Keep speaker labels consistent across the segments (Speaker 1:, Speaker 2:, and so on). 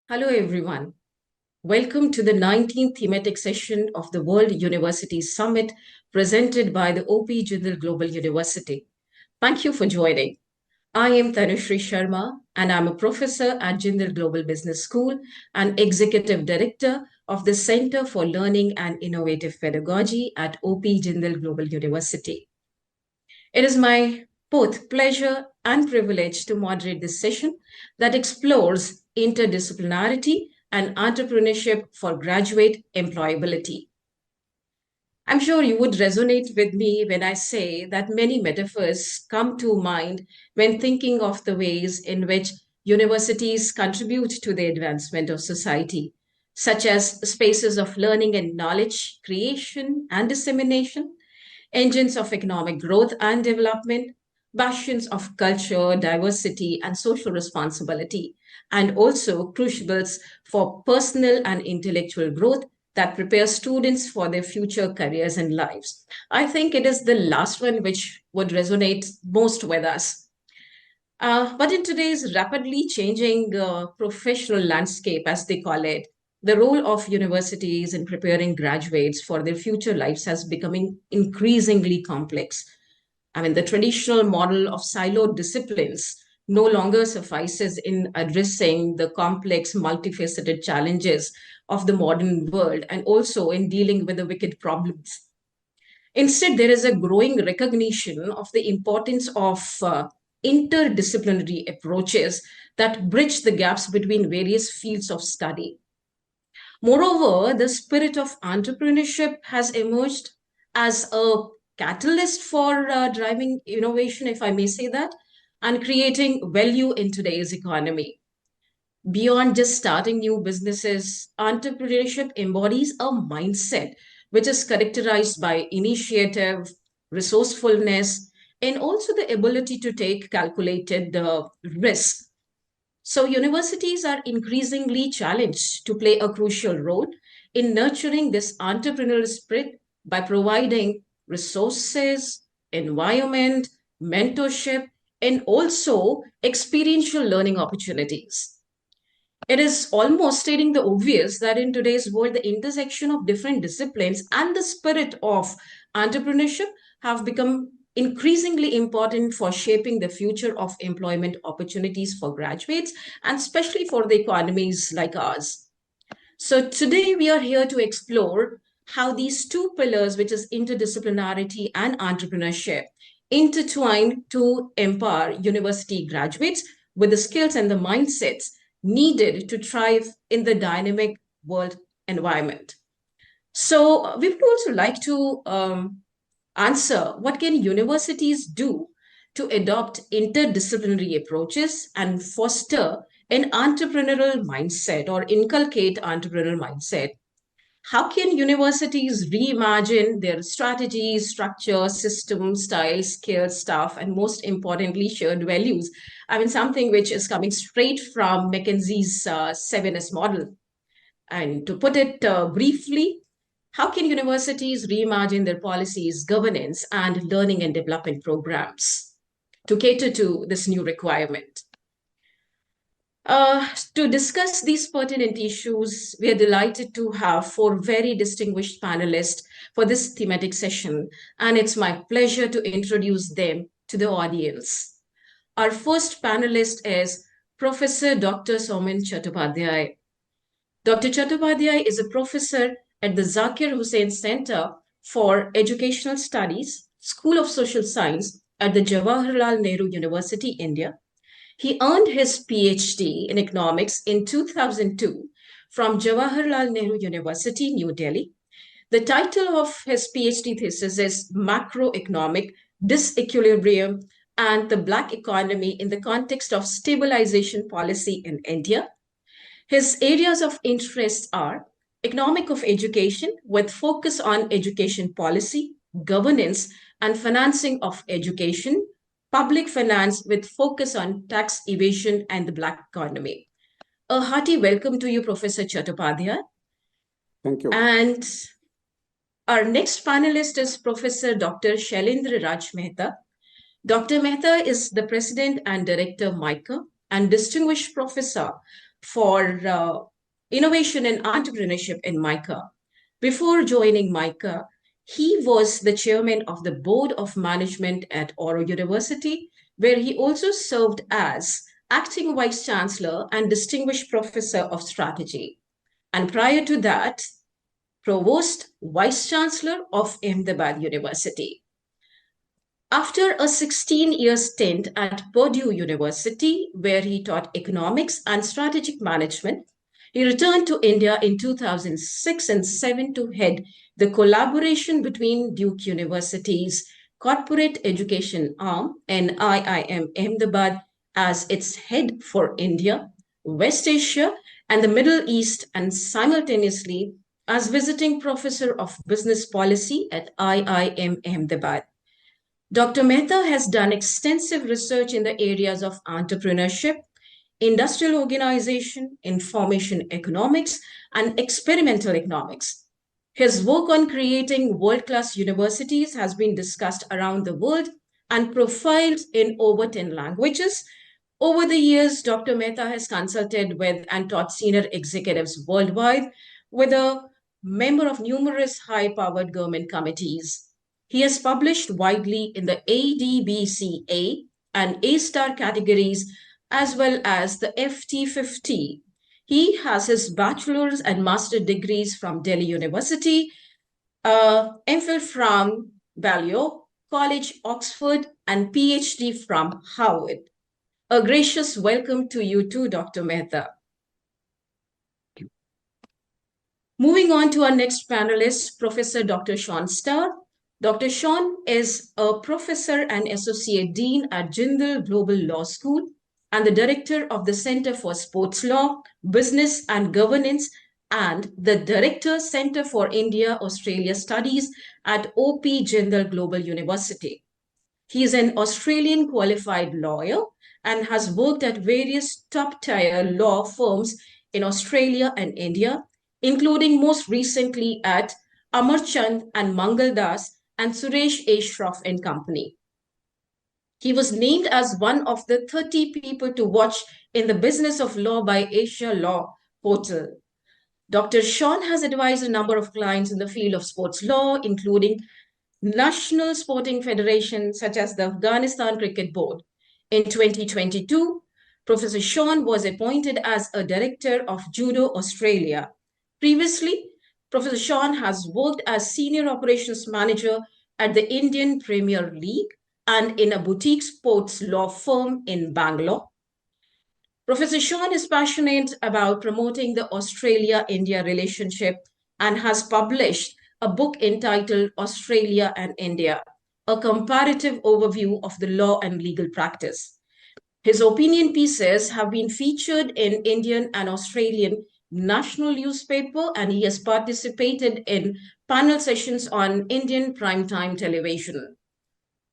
Speaker 1: Hello, everyone. Welcome to the 19th thematic session of the World University Summit presented by the OP Jindal Global University. Thank you for joining. I am TANUSHREE Sharma, and I'm a professor at Jindal Global Business School and executive director of the Center for Learning and Innovative Pedagogy at OP Jindal Global University. It is my both pleasure and privilege to moderate this session that explores interdisciplinarity and entrepreneurship for graduate employability. I'm sure you would resonate with me when I say that many metaphors come to mind when thinking of the ways in which universities contribute to the advancement of society, such as spaces of learning and knowledge creation and dissemination, engines of economic growth and development, bastions of culture, diversity, and social responsibility, and also crucibles for personal and intellectual growth that prepare students for their future careers and lives. I think it is the last one which would resonate most with us. But in today's rapidly changing professional landscape, as they call it, the role of universities in preparing graduates for their future lives has becoming increasingly complex. I mean, the traditional model of siloed disciplines no longer suffices in addressing the complex, multifaceted challenges of the modern world and also in dealing with the wicked problems. Instead, there is a growing recognition of the importance of interdisciplinary approaches that bridge the gaps between various fields of study. Moreover, the spirit of entrepreneurship has emerged as a catalyst for driving innovation, if I may say that, and creating value in today's economy. Beyond just starting new businesses, entrepreneurship embodies a mindset which is characterized by initiative, resourcefulness, and also the ability to take calculated risks. So, universities are increasingly challenged to play a crucial role in nurturing this entrepreneurial spirit by providing resources, environment, mentorship, and also experiential learning opportunities. It is almost stating the obvious that in today's world, the intersection of different disciplines and the spirit of entrepreneurship have become increasingly important for shaping the future of employment opportunities for graduates and especially for the economies like ours. So today we are here to explore how these two pillars, which is interdisciplinarity and entrepreneurship, intertwine to empower university graduates with the skills and the mindsets needed to thrive in the dynamic world environment. So we would also like to answer what can universities do to adopt interdisciplinary approaches and foster an entrepreneurial mindset or inculcate entrepreneurial mindset. How can universities reimagine their strategies, structure, systems, style, skills, staff, and most importantly, shared values? I mean, something which is coming straight from McKinsey's 7S model. And to put it briefly, how can universities reimagine their policies, governance, and learning and development programs to cater to this new requirement? To discuss these pertinent issues, we are delighted to have four very distinguished panelists for this thematic session, and it's my pleasure to introduce them to the audience. Our first panelist is Professor Dr. SAUMEN CHATTOPADHYAY. Dr. Chattopadhyay is a professor at the Zakir Hussain Center for Educational Studies, School of Social Science at the Jawaharlal Nehru University, India. He earned his PhD in economics in 2002 from Jawaharlal Nehru University, New Delhi. The title of his PhD thesis is Macroeconomic Disequilibrium and the Black Economy in the Context of Stabilization Policy in India. His areas of interest are economic of education with focus on education policy, governance, and financing of education, public finance with focus on tax evasion and the Black economy. A hearty welcome to you, Professor Chattopadhyay.
Speaker 2: Thank you.
Speaker 1: And our next panelist is Professor Dr. Shailendra Raj Mehta. Dr. Mehta is the President and Director, MICA, and Distinguished Professor for Innovation and Entrepreneurship in MICA. Before joining MICA, he was the chairman of the Board of Management at Oro University, where he also served as acting vice chancellor and distinguished professor of strategy. And prior to that, provost vice chancellor of Ahmedabad University. After a 16-year stint at Purdue University, where he taught economics and strategic management, he returned to India in 2006 and 7 to head the collaboration between Duke University's corporate education arm and IIM Ahmedabad as its head for India, West Asia, and the Middle East, and simultaneously as visiting professor of business policy at IIM Ahmedabad. Dr. Mehta has done extensive research in the areas of entrepreneurship, industrial organization, information economics, and experimental economics. His work on creating world-class universities has been discussed around the world and profiled in over 10 languages. Over the years, Dr. Mehta has consulted with and taught senior executives worldwide, with a member of numerous high-powered government committees. He has published widely in the ADBCA and A-star categories, as well as the FT50. He has his bachelor's and master's degrees from Delhi University, MPhil from Balliol College, Oxford, and PhD from Harvard. A gracious welcome to you too, Dr. Mehta. Moving on to our next panelist, Professor Dr. Shaun Starr. Dr. Shaun is a professor and associate dean at Jindal Global Law School and the director of the Center for Sports Law, Business and Governance, and the director Center for India-Australia Studies at OP Jindal Global University. He is an Australian qualified lawyer and has worked at various top-tier law firms in Australia and India, including most recently at Amarchand and Mangaldas and Suresh Shroff and Company. He was named as one of the 30 people to watch in the business of law by Asia Law portal. Dr. Shaun has advised a number of clients in the field of sports law, including national sporting federations such as the Afghanistan Cricket Board. In 2022, Professor Shaun was appointed as a director of Judo Australia. Previously, Professor Shaun has worked as senior operations manager at the Indian Premier League and in a boutique sports law firm in Bangalore. Professor Shaun is passionate about promoting the Australia-India relationship and has published a book entitled Australia and India, a comparative overview of the law and legal practice. His opinion pieces have been featured in Indian and Australian national newspaper, and he has participated in panel sessions on Indian primetime television.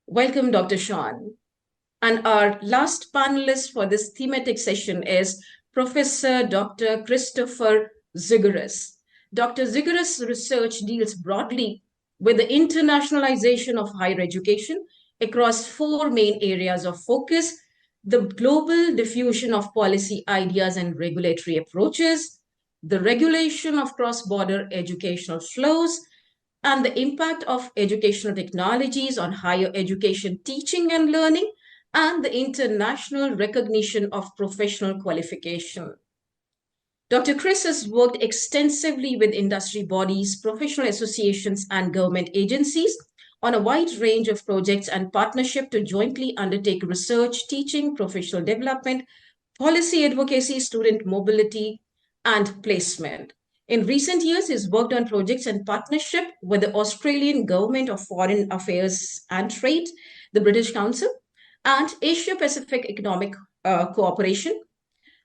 Speaker 1: Welcome, Dr. Shaun. And our last panelist for this thematic session is Professor Dr. Christopher ZIGURAS. Dr. ZIGURAS' research deals broadly with the internationalization of higher education across 4 main areas of focus: the global diffusion of policy ideas and regulatory approaches, the regulation of cross-border educational flows, and the impact of educational technologies on higher education teaching and learning, and the international recognition of professional qualification. Dr. Chris has worked extensively with industry bodies, professional associations, and government agencies on a wide range of projects and partnership to jointly undertake research, teaching, professional development, policy advocacy, student mobility, and placement. In recent years, he's worked on projects in partnership with the Australian Government of Foreign Affairs and Trade, the British Council, and Asia-Pacific Economic Cooperation.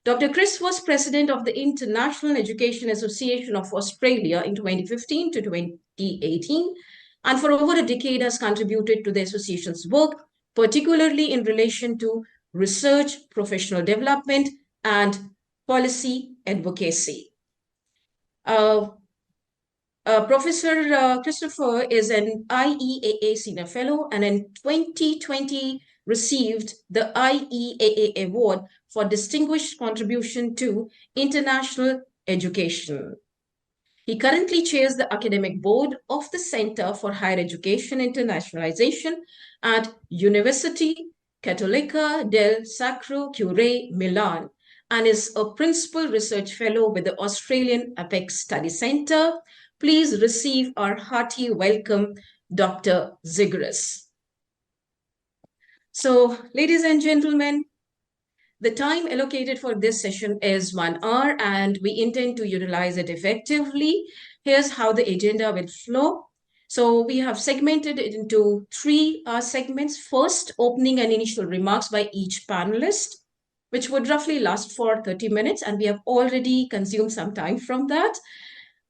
Speaker 1: Dr. Chris was president of the International Education Association of Australia in 2015 to 2018, and for over a decade has contributed to the association's work, particularly in relation to research, professional development, and policy advocacy. Professor Christopher is an IEAA Senior Fellow and in 2020 received the IEAA Award for Distinguished Contribution to International Education. He currently chairs the academic board of the Center for Higher Education Internationalization at University Cattolica del Sacro Cuore, Milan, and is a principal research fellow with the Australian Apex Study Center. Please receive our hearty welcome, Dr. ZIGURAS. So, ladies and gentlemen, the time allocated for this session is 1 hour, and we intend to utilize it effectively. Here's how the agenda will flow. So we have segmented it into 3 segments. First, opening and initial remarks by each panelist, which would roughly last for 30 minutes, and we have already consumed some time from that.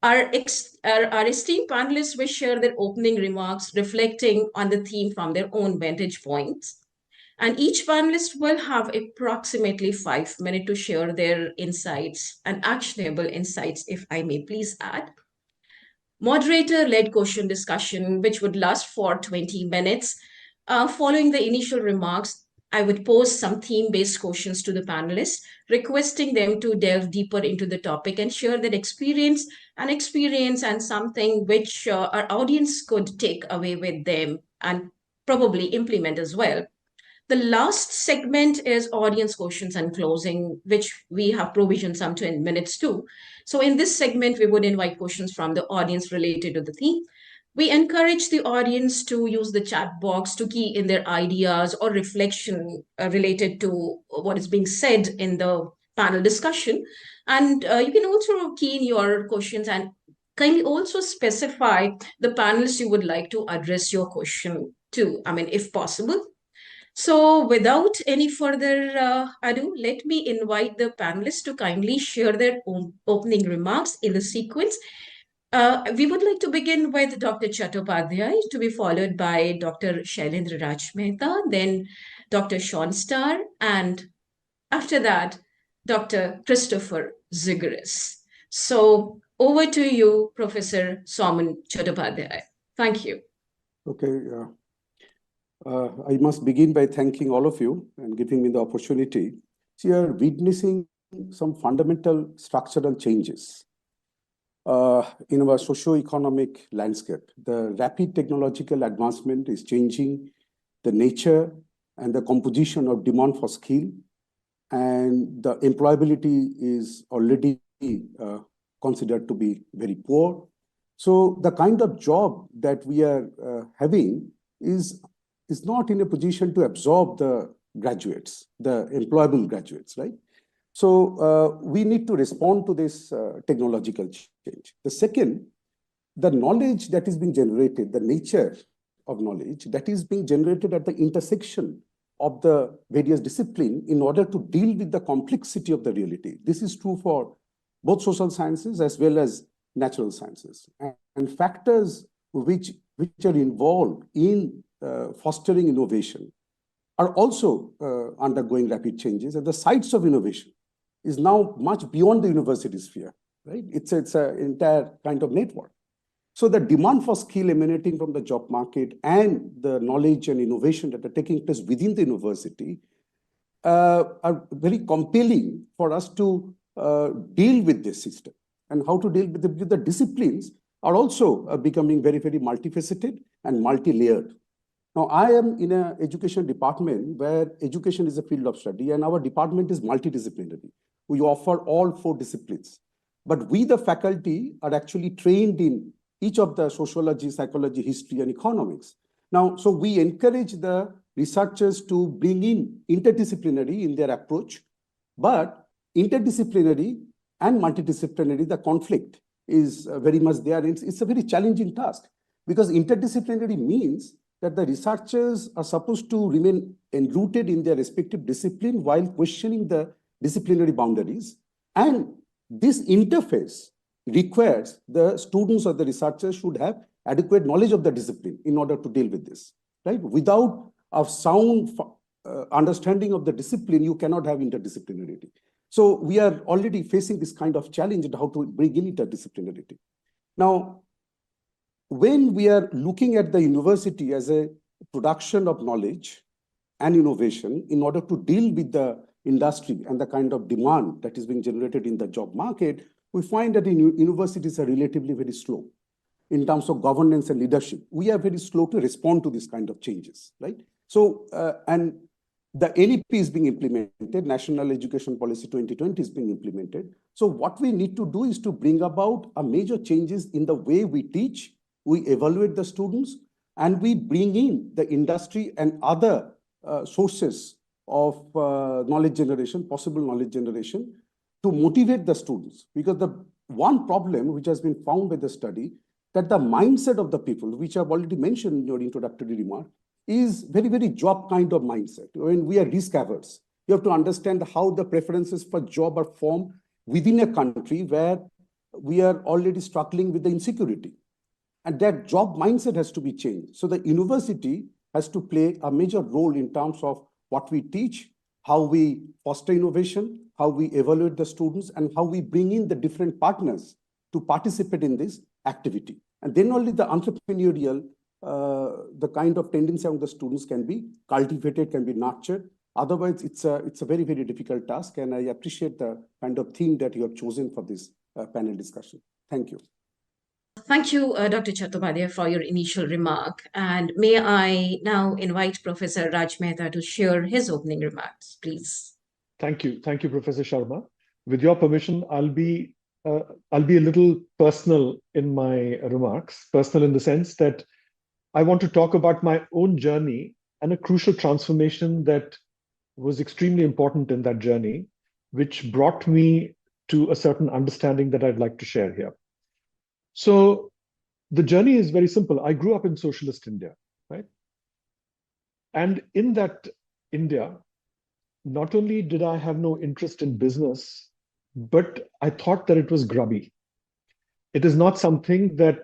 Speaker 1: Our esteemed panelists will share their opening remarks reflecting on the theme from their own vantage points. And each panelist will have approximately 5 minutes to share their insights and actionable insights, if I may please add. Moderator-led question discussion, which would last for 20 minutes. Following the initial remarks, I would pose some theme-based questions to the panelists, requesting them to delve deeper into the topic and share their experience and something which our audience could take away with them and probably implement as well. The last segment is audience questions and closing, which we have provisioned some 10 minutes too. So in this segment, we would invite questions from the audience related to the theme. We encourage the audience to use the chat box to key in their ideas or reflection related to what is being said in the panel discussion. And you can also key in your questions and kindly also specify the panelists you would like to address your question to, if possible. So without any further ado, let me invite the panelists to kindly share their own opening remarks in the sequence. We would like to begin with Dr. Chattopadhyay, to be followed by Dr. Shailendra MEHTA, then Dr. Shaun Starr, and after that, Dr. Christopher ZIGURAS. So over to you, Professor SAUMEN Chattopadhyay. Thank you.
Speaker 2: Okay. I must begin by thanking all of you and giving me the opportunity. We are witnessing some fundamental structural changes in our socio-economic landscape. The rapid technological advancement is changing the nature and the composition of demand for skill, and the employability is already considered to be very poor. So the kind of job that we are having is not in a position to absorb the graduates, the employable graduates, right? So we need to respond to this technological change. The second, the knowledge that is being generated, the nature of knowledge that is being generated at the intersection of the various disciplines in order to deal with the complexity of the reality. This is true for both social sciences as well as natural sciences. And factors which are involved in fostering innovation are also undergoing rapid changes, and the sites of innovation is now much beyond the university sphere, right? It's an entire kind of network. So the demand for skill emanating from the job market and the knowledge and innovation that are taking place within the university are very compelling for us to deal with this system. And how to deal with the disciplines are also becoming very, very multifaceted and multi-layered. Now, I am in an education department where education is a field of study, and our department is multidisciplinary. We offer all 4 disciplines. But we, the faculty, are actually trained in each of the sociology, psychology, history, and economics. Now, so we encourage the researchers to bring in interdisciplinary in their approach, but interdisciplinary and multidisciplinary, the conflict is very much there. It's a very challenging task, because interdisciplinary means that the researchers are supposed to remain enrooted in their respective discipline while questioning the disciplinary boundaries. And this interface requires the students or the researchers should have adequate knowledge of the discipline in order to deal with this, right? Without a sound understanding of the discipline, you cannot have interdisciplinarity. So we are already facing this kind of challenge in how to bring in interdisciplinarity. Now, when we are looking at the university as a production of knowledge, and innovation in order to deal with the industry and the kind of demand that is being generated in the job market, we find that universities are relatively very slow in terms of governance and leadership. We are very slow to respond to this kind of changes, right? So, and the NEP is being implemented, National Education Policy 2020 is being implemented. So what we need to do is to bring about a major changes in the way we teach, we evaluate the students, and we bring in the industry and other sources of knowledge generation, possible knowledge generation, to motivate the students. Because the one problem which has been found by the study, that the mindset of the people, which I've already mentioned in your introductory remark, is very, very job kind of mindset. When we are risk averse, you have to understand how the preferences for job are formed within a country where we are already struggling with the insecurity. And that job mindset has to be changed. So the university has to play a major role in terms of what we teach, how we foster innovation, how we evaluate the students, and how we bring in the different partners to participate in this activity. And then only the entrepreneurial, the kind of tendency among the students can be cultivated, can be nurtured. Otherwise, it's a very, very difficult task. And I appreciate the kind of theme that you have chosen for this panel discussion. Thank you.
Speaker 1: Thank you, Dr. Chattopadhyay, for your initial remark. And may I now invite Professor Raj Mehta to share his opening remarks, please.
Speaker 3: Thank you, Professor Sharma. With your permission, I'll be a little personal in my remarks. Personal in the sense that I want to talk about my own journey and a crucial transformation that was extremely important in that journey, which brought me to a certain understanding that I'd like to share here. So the journey is very simple. I grew up in socialist India, right? And in that India, not only did I have no interest in business, but I thought that it was grubby. It is not something that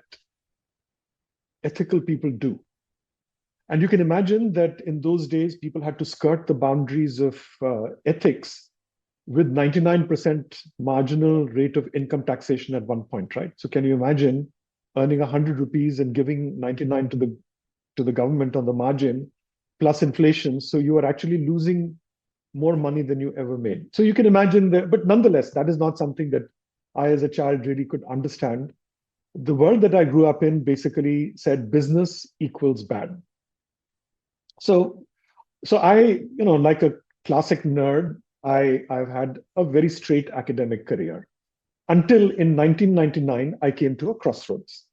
Speaker 3: ethical people do. And you can imagine that in those days, people had to skirt the boundaries of ethics with 99% marginal rate of income taxation at one point, right? So can you imagine earning 100 rupees and giving 99 to the government on the margin, plus inflation? So you are actually losing more money than you ever made. So you can imagine that, but nonetheless, that is not something that I as a child really could understand. The world that I grew up in basically said business equals bad. So I, like a classic nerd, I've had a very straight academic career until in 1999, I came to a crossroads.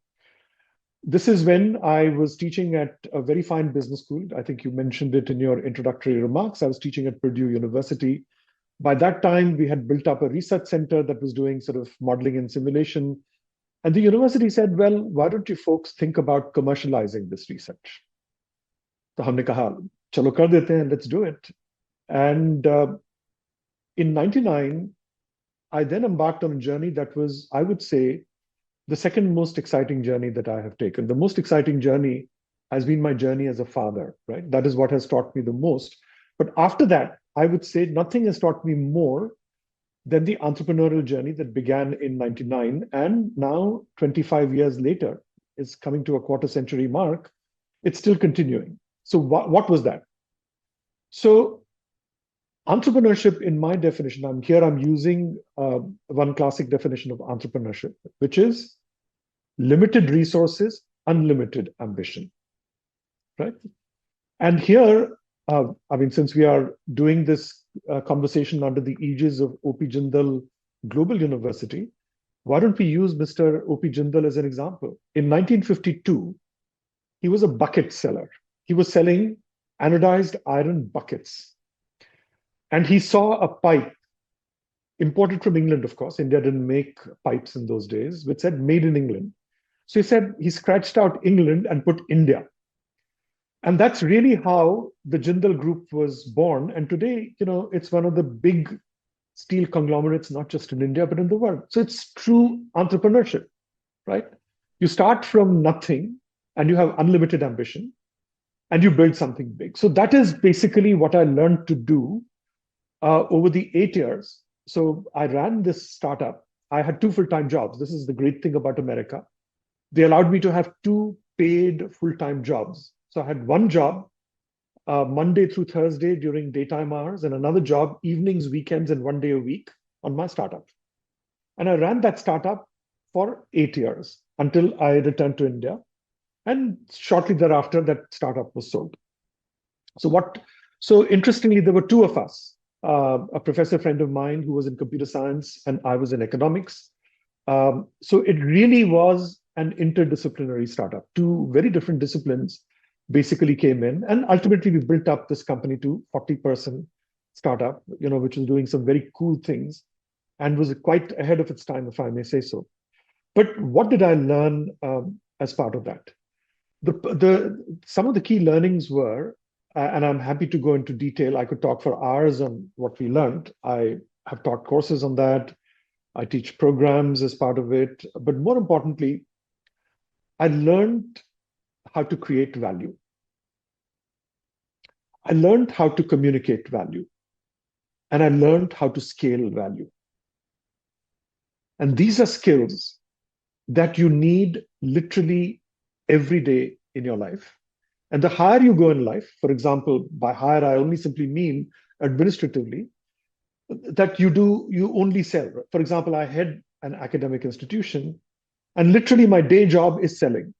Speaker 3: This is when I was teaching at a very fine business school. I think you mentioned it in your introductory remarks. I was teaching at Purdue University. By that time, we had built up a research center that was doing sort of modeling and simulation. And the university said, well, why don't you folks think about commercializing this research? So हमने कहा, चलो कर देते हैं, let's do it. And in 99, I then embarked on a journey that was, I would say, the second most exciting journey that I have taken. The most exciting journey has been my journey as a father, right? That is what has taught me the most. But after that, I would say nothing has taught me more than the entrepreneurial journey that began in 99 and now 25 years later is coming to a quarter century mark. It's still continuing. So what was that? So entrepreneurship, in my definition, I'm using one classic definition of entrepreneurship, which is limited resources, unlimited ambition, right? And here, since we are doing this conversation under the aegis of O.P. Jindal Global University, why don't we use Mr. O.P. Jindal as an example? In 1952, he was a bucket seller. He was selling anodized iron buckets. And he saw a pipe imported from England, of course. India didn't make pipes in those days, which said made in England. So he said, he scratched out England and put India. And that's really how the Jindal Group was born. And today, it's one of the big steel conglomerates, not just in India, but in the world. So it's true entrepreneurship, right? You start from nothing and you have unlimited ambition and you build something big. So that is basically what I learned to do over the 8 years. So I ran this startup. I had 2 full-time jobs. This is the great thing about America. They allowed me to have 2 paid full-time jobs. So I had one job Monday through Thursday during daytime hours, and another job evenings, weekends, and 1 day a week on my startup. And I ran that startup for 8 years until I returned to India. And shortly thereafter, that startup was sold. So interestingly, there were two of us, a professor friend of mine who was in computer science, and I was in economics. So it really was an interdisciplinary startup. Two very different disciplines basically came in, and ultimately we built up this company to 40-person startup, which was doing some very cool things and was quite ahead of its time, if I may say so. But what did I learn as part of that? Some of the key learnings were, and I'm happy to go into detail. I could talk for hours on what we learned. I have taught courses on that. I teach programs as part of it. But more importantly, I learned how to create value. I learned how to communicate value. And I learned how to scale value. And these are skills that you need literally every day in your life. And the higher you go in life, for example, by higher, I only simply mean administratively, that you only sell. For example, I head an academic institution, and literally my day job is selling.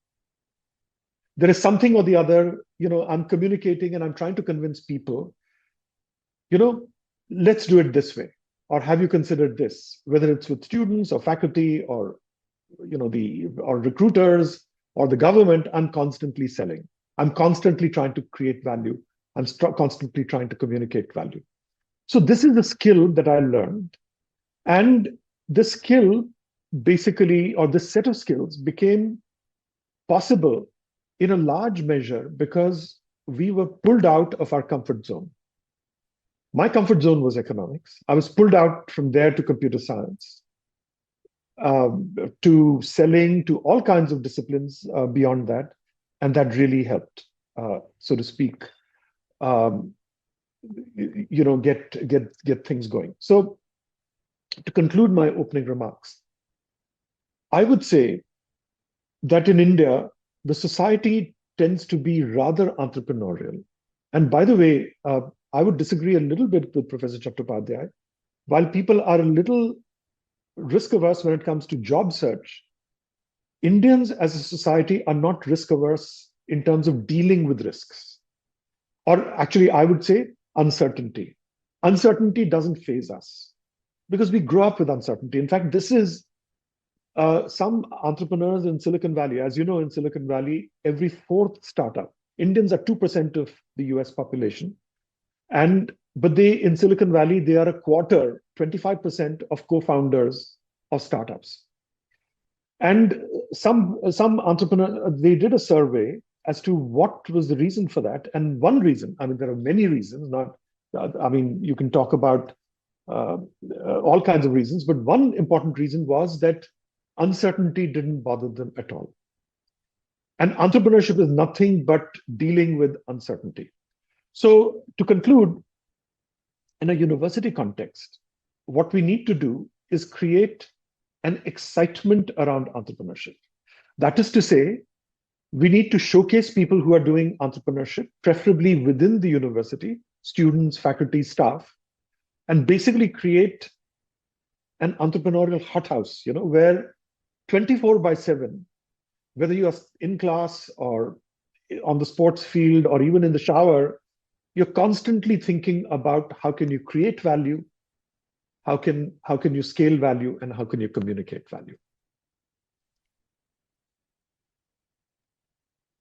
Speaker 3: There is something or the other, I'm communicating and I'm trying to convince people, let's do it this way. Or have you considered this? Whether it's with students or faculty or, or recruiters or the government, I'm constantly selling. I'm constantly trying to create value. I'm constantly trying to communicate value. So this is the skill that I learned. And the skill basically, or this set of skills became possible in a large measure because we were pulled out of our comfort zone. My comfort zone was economics. I was pulled out from there to computer science, to selling, to all kinds of disciplines beyond that. And that really helped, so to speak, get things going. So to conclude my opening remarks, I would say that in India, the society tends to be rather entrepreneurial. And by the way, I would disagree a little bit with Professor Chattopadhyay. While people are a little risk averse when it comes to job search, Indians as a society are not risk averse in terms of dealing with risks. Or actually, I would say uncertainty. Uncertainty doesn't faze us because we grow up with uncertainty. In fact, this is some entrepreneurs in Silicon Valley. As you know, in Silicon Valley, every fourth startup, Indians are 2% of the US population. But in Silicon Valley, they are a quarter, 25% of co-founders of startups. And some entrepreneurs, they did a survey as to what was the reason for that. And one reason, there are many reasons, you can talk about all kinds of reasons, but one important reason was that uncertainty didn't bother them at all. And entrepreneurship is nothing but dealing with uncertainty. So to conclude, in a university context, what we need to do is create an excitement around entrepreneurship. That is to say, we need to showcase people who are doing entrepreneurship, preferably within the university, students, faculty, staff, and basically create an entrepreneurial hothouse, where 24/7, whether you are in class or on the sports field or even in the shower, you're constantly thinking about how can you create value, how can you scale value, and how can you communicate value.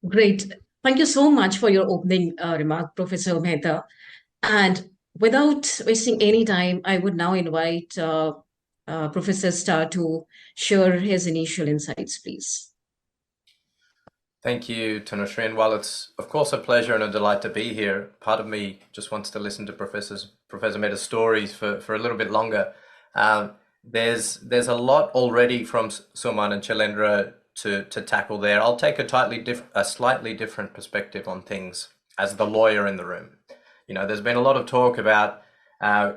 Speaker 1: Great. Thank you so much for your opening remark, Professor Mehta. And without wasting any time, I would now invite Professor Starr to share his initial insights, please.
Speaker 4: Thank you, TANUSHREE. And while it's, of course, a pleasure and a delight to be here, part of me just wants to listen to Professor Mehta's stories for a little bit longer. There's a lot already from SAUMEN and SHAILENDRA to tackle there. I'll take a slightly different perspective on things as the lawyer in the room. There's been a lot of talk about I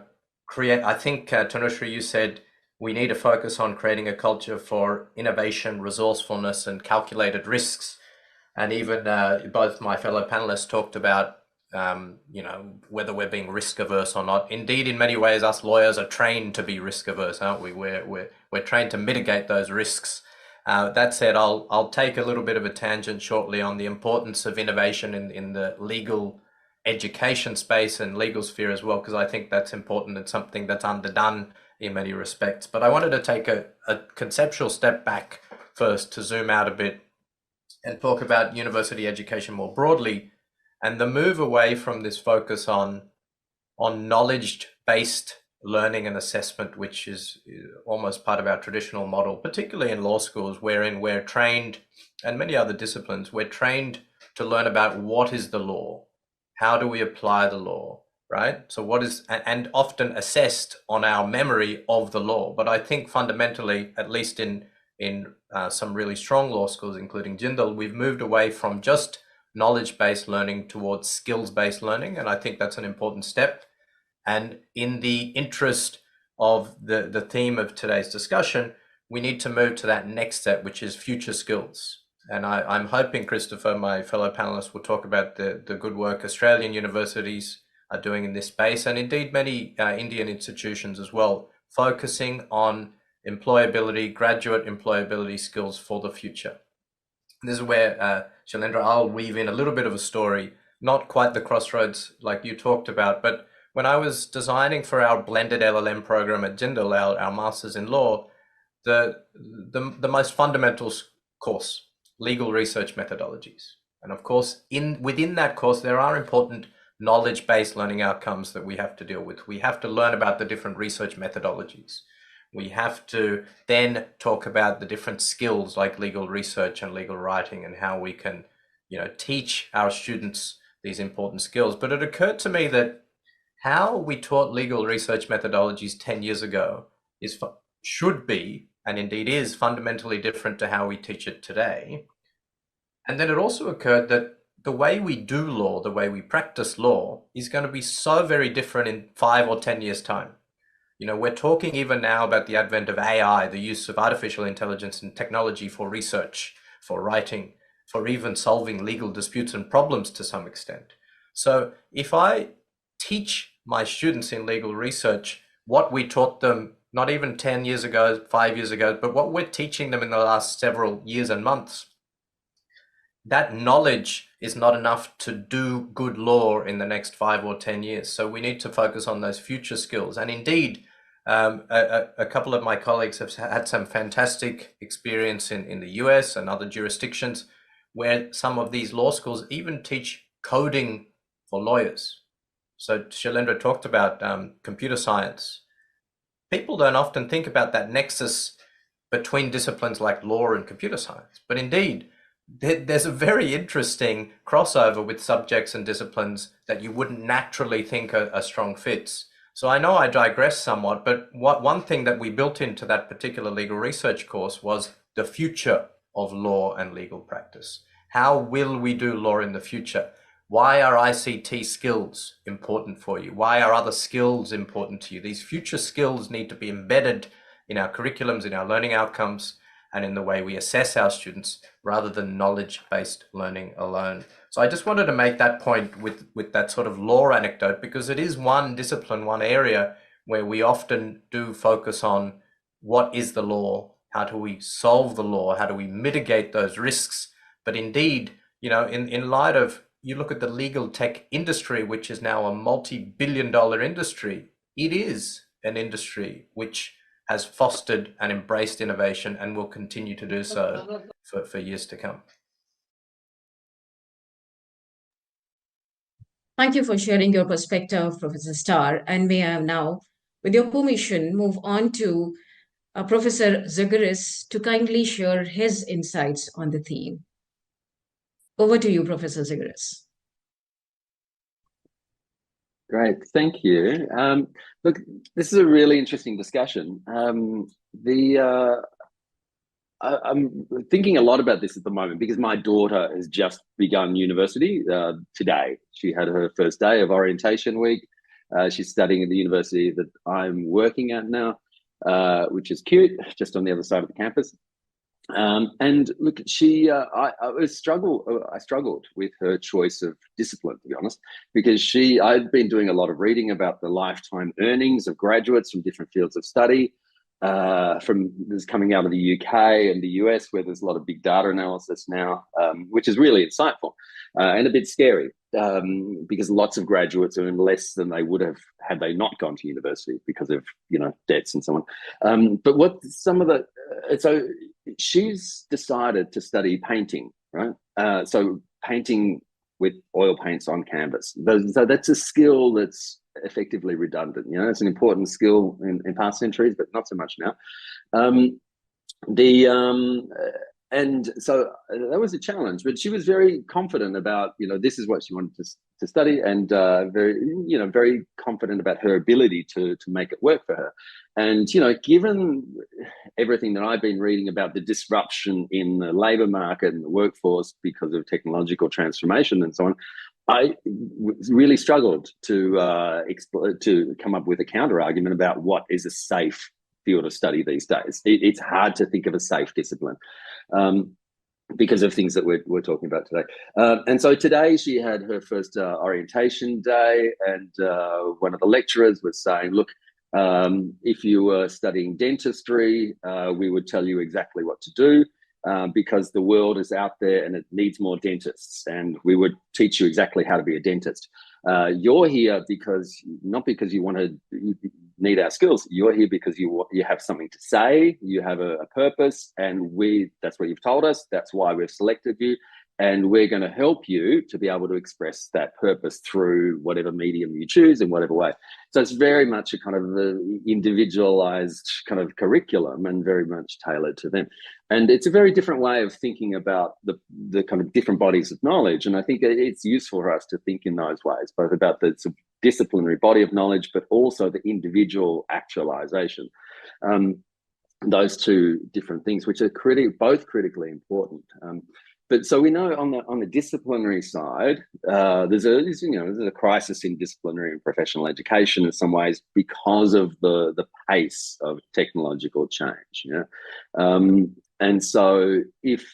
Speaker 4: think, TANUSHREE, you said we need to focus on creating a culture for innovation, resourcefulness, and calculated risks. And even both my fellow panelists talked about whether we're being risk averse or not. Indeed, in many ways, us lawyers are trained to be risk averse, aren't we? We're trained to mitigate those risks. That said, I'll take a little bit of a tangent shortly on the importance of innovation in the legal education space and legal sphere as well, because I think that's important. It's something that's underdone in many respects. But I wanted to take a conceptual step back first to zoom out a bit and talk about university education more broadly, and the move away from this focus on knowledge-based learning and assessment, which is almost part of our traditional model, particularly in law schools, wherein we're trained, and many other disciplines, we're trained to learn about what is the law, how do we apply the law, right? So what is, and often assessed on our memory of the law. But I think fundamentally, at least in some really strong law schools, including Jindal, we've moved away from just knowledge-based learning towards skills-based learning. And I think that's an important step. And in the interest of the theme of today's discussion, we need to move to that next step, which is future skills. And I'm hoping, Christopher, my fellow panelists, will talk about the good work Australian universities are doing in this space, and indeed many Indian institutions as well, focusing on employability, graduate employability skills for the future. This is where, Shailendra, I'll weave in a little bit of a story, not quite the crossroads like you talked about, but when I was designing for our blended LLM program at Jindal, our Masters in Law, the most fundamental course, legal research methodologies. And of course, within that course, there are important knowledge-based learning outcomes that we have to deal with. We have to learn about the different research methodologies. We have to then talk about the different skills like legal research and legal writing and how we can, teach our students these important skills. But it occurred to me that how we taught legal research methodologies 10 years ago should be, and indeed is, fundamentally different to how we teach it today. And then it also occurred that the way we do law, the way we practice law, is going to be so very different in 5 or 10 years' time. We're talking even now about the advent of AI, the use of artificial intelligence and technology for research, for writing, for even solving legal disputes and problems to some extent. So if I teach my students in legal research what we taught them not even 10 years ago, 5 years ago, but what we're teaching them in the last several years and months, that knowledge is not enough to do good law in the next 5 or 10 years. So we need to focus on those future skills. And indeed, a couple of my colleagues have had some fantastic experience in the US and other jurisdictions where some of these law schools even teach coding for lawyers. So Shailendra talked about computer science. People don't often think about that nexus between disciplines like law and computer science, but indeed, there's a very interesting crossover with subjects and disciplines that you wouldn't naturally think are strong fits. So I know I digress somewhat, but one thing that we built into that particular legal research course was the future of law and legal practice. How will we do law in the future? Why are ICT skills important for you? Why are other skills important to you? These future skills need to be embedded in our curriculums, in our learning outcomes, and in the way we assess our students rather than knowledge-based learning alone. So I just wanted to make that point with that sort of law anecdote, because it is one discipline, one area where we often do focus on what is the law, how do we solve the law, how do we mitigate those risks. But indeed, in light of, you look at the legal tech industry, which is now a multi-billion-dollar industry, it is an industry which has fostered and embraced innovation and will continue to do so for years to come.
Speaker 1: Thank you for sharing your perspective, Professor Starr. And may I now, with your permission, move on to Professor ZIGURAS to kindly share his insights on the theme. Over to you, Professor ZIGURAS.
Speaker 5: Great, thank you. Look, this is a really interesting discussion. I'm thinking a lot about this at the moment because my daughter has just begun university today. She had her first day of orientation week. She's studying at the university that I'm working at now, which is cute, just on the other side of the campus. And look, I struggled with her choice of discipline, to be honest, because I'd been doing a lot of reading about the lifetime earnings of graduates from different fields of study, from this coming out of the UK and the US, where there's a lot of big data analysis now, which is really insightful and a bit scary, because lots of graduates earn less than they would have had they not gone to university because of, you know, debts and so on. But what some of the so she's decided to study painting, right? So painting with oil paints on canvas. So that's a skill that's effectively redundant. You know, it's an important skill in past centuries, but not so much now. And so that was a challenge, but she was very confident about, you know, this is what she wanted to study, and very confident about her ability to make it work for her. And, you know, given everything that I've been reading about the disruption in the labor market and the workforce because of technological transformation and so on, I really struggled to come up with a counter argument about what is a safe field of study these days. It's hard to think of a safe discipline because of things that we're talking about today. And so today she had her first orientation day, and one of the lecturers was saying, look, if you were studying dentistry, we would tell you exactly what to do, because the world is out there and it needs more dentists, and we would teach you exactly how to be a dentist. You're here not because you need our skills. You're here because you have something to say, you have a purpose, and that's what you've told us. That's why we've selected you. And we're going to help you to be able to express that purpose through whatever medium you choose in whatever way. So it's very much a kind of individualized kind of curriculum and very much tailored to them. And it's a very different way of thinking about the kind of different bodies of knowledge. And I think it's useful for us to think in those ways, both about the disciplinary body of knowledge, but also the individual actualization. Those two different things, which are both critically important. But so we know on the disciplinary side, there's a crisis in disciplinary and professional education in some ways because of the pace of technological change. You know? And so if,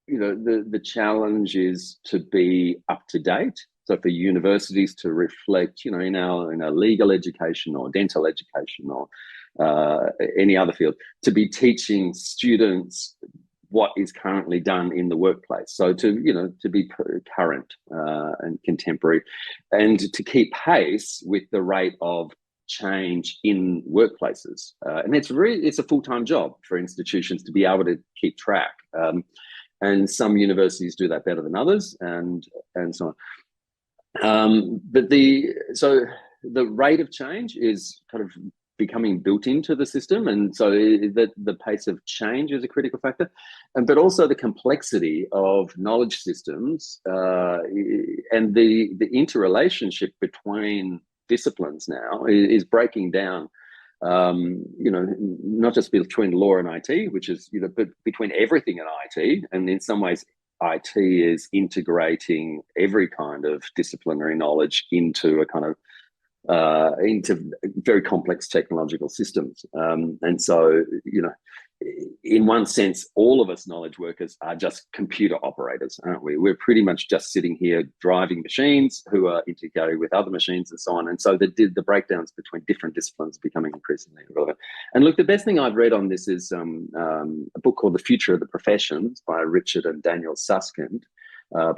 Speaker 5: you know, the challenge is to be up to date. So for universities to reflect, you know, in our legal education or dental education or any other field, to be teaching students what is currently done in the workplace. So to be current and contemporary, and to keep pace with the rate of change in workplaces. And it's a full-time job for institutions to be able to keep track. And some universities do that better than others, and so on. But the rate of change is kind of becoming built into the system, and so the pace of change is a critical factor, but also the complexity of knowledge systems and the interrelationship between disciplines now is breaking down. Not just between law and IT, which is, but between everything in IT, and in some ways IT is integrating every kind of disciplinary knowledge into a kind of into very complex technological systems. And so, in one sense, all of us knowledge workers are just computer operators, aren't we? We're pretty much just sitting here driving machines who are integrated with other machines and so on. And so the breakdowns between different disciplines are becoming increasingly relevant. And look, the best thing I've read on this is a book called The Future of the Professions by Richard and Daniel Susskind,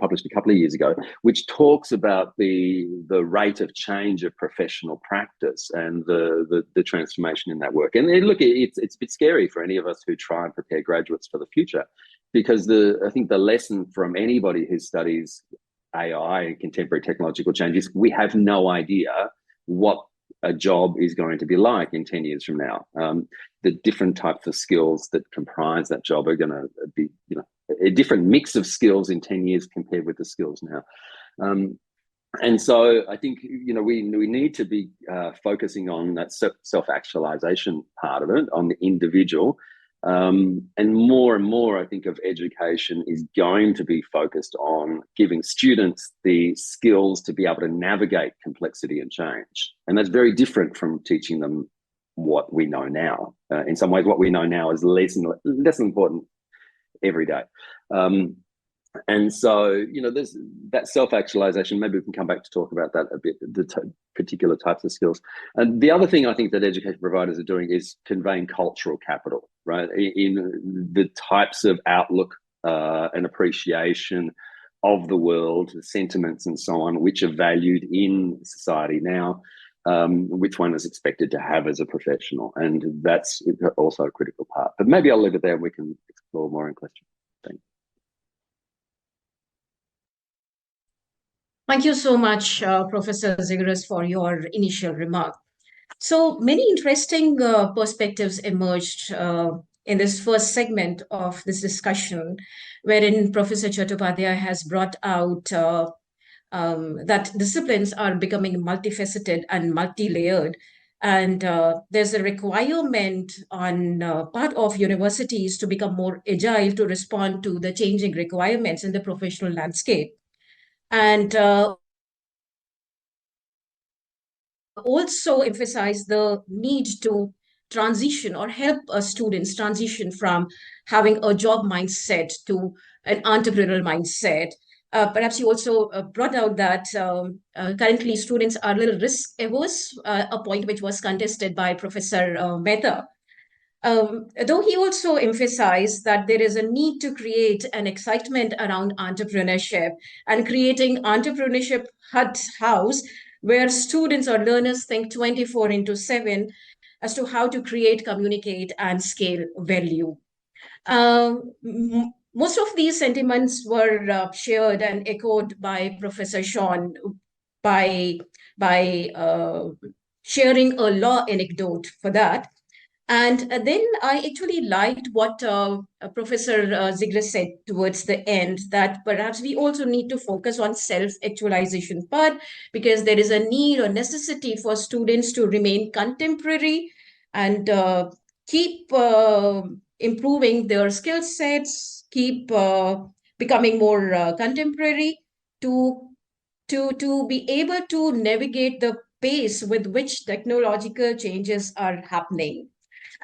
Speaker 5: published a couple of years ago, which talks about the rate of change of professional practice and the transformation in that work. And look, it's a bit scary for any of us who try and prepare graduates for the future, because I think the lesson from anybody who studies AI and contemporary technological change is we have no idea what a job is going to be like in 10 years from now. The different types of skills that comprise that job are going to be, a different mix of skills in 10 years compared with the skills now. And so I think, we need to be focusing on that self-actualization part of it, on the individual. And more, I think, of education is going to be focused on giving students the skills to be able to navigate complexity and change. And that's very different from teaching them what we know now. In some ways, what we know now is less important every day. And so, you know, there's that self-actualization. Maybe we can come back to talk about that a bit, the particular types of skills. And the other thing I think that education providers are doing is conveying cultural capital, right? In the types of outlook and appreciation of the world, the sentiments and so on, which are valued in society now, which one is expected to have as a professional. And that's also a critical part. But maybe I'll leave it there and we can explore more in question. Thank you.
Speaker 1: Thank you so much, Professor ZIGURAS, for your initial remark. So many interesting perspectives emerged in this first segment of this discussion, wherein Professor Chattopadhyay has brought out that disciplines are becoming multifaceted and multi-layered. And there's a requirement on part of universities to become more agile to respond to the changing requirements in the professional landscape. And also emphasize the need to transition or help students transition from having a job mindset to an entrepreneurial mindset. Perhaps you also brought out that currently students are a little risk averse, a point which was contested by Professor MEHTA. Though he also emphasized that there is a need to create an excitement around entrepreneurship and creating entrepreneurship house where students or learners think 24/7 as to how to create, communicate, and scale value. Most of these sentiments were shared and echoed by Professor SHAUN by sharing a law anecdote for that. And then I actually liked what Professor ZIGURAS said towards the end, that perhaps we also need to focus on self-actualization part, because there is a need or necessity for students to remain contemporary and keep improving their skill sets, keep becoming more contemporary to be able to navigate the pace with which technological changes are happening.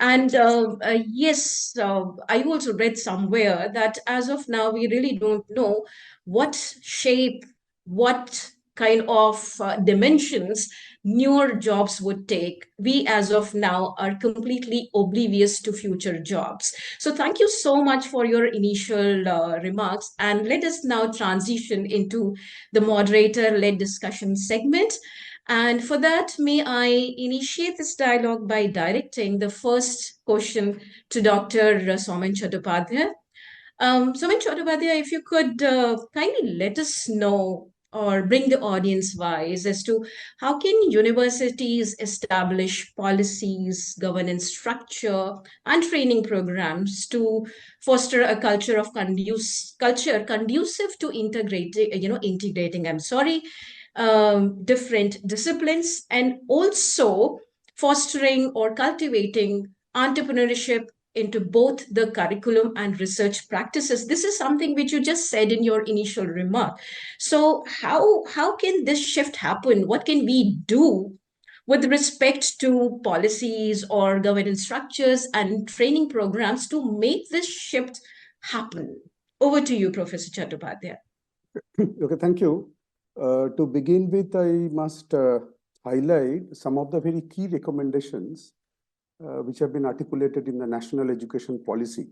Speaker 1: And yes, I also read somewhere that as of now, we really don't know what shape, what kind of dimensions newer jobs would take. We, as of now, are completely oblivious to future jobs. So thank you so much for your initial remarks. And let us now transition into the moderator-led discussion segment. And for that, may I initiate this dialogue by directing the first question to Dr. SAUMEN Chattopadhyay. SAUMEN Chattopadhyay, if you could kindly let us know or bring the audience wise as to how can universities establish policies, governance structure, and training programs to foster a culture of conducive to integrating different disciplines, and also fostering or cultivating entrepreneurship into both the curriculum and research practices. This is something which you just said in your initial remark. So how can this shift happen? What can we do with respect to policies or governance structures and training programs to make this shift happen? Over to you, Professor Chattopadhyay.
Speaker 2: Okay, thank you. To begin with, I must highlight some of the very key recommendations which have been articulated in the National Education Policy.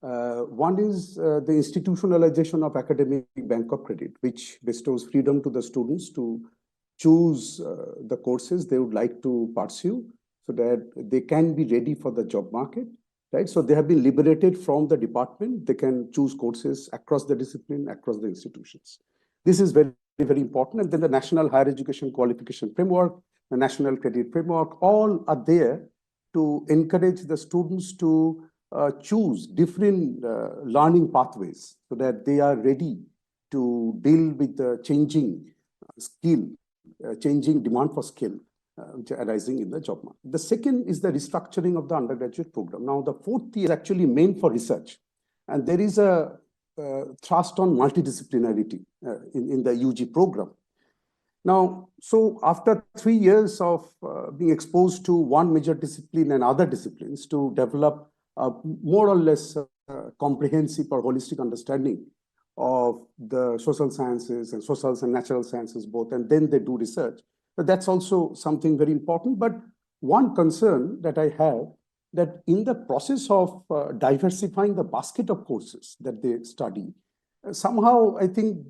Speaker 2: One is the institutionalization of academic bank of credit, which bestows freedom to the students to choose the courses they would like to pursue so that they can be ready for the job market, right? So they have been liberated from the department. They can choose courses across the discipline, across the institutions. This is very, very important. And then the National Higher Education Qualification Framework, the National Credit Framework, all are there to encourage the students to choose different learning pathways so that they are ready to deal with the changing changing demand for skill which are arising in the job market. The second is the restructuring of the undergraduate program. Now, the fourth year is actually meant for research, and there is a thrust on multidisciplinarity in the UG program. Now, so after 3 years of being exposed to one major discipline and other disciplines to develop more or less comprehensive or holistic understanding of the social sciences and socials and natural sciences both, and then they do research. But that's also something very important. But one concern that I have, that in the process of diversifying the basket of courses that they study, somehow I think,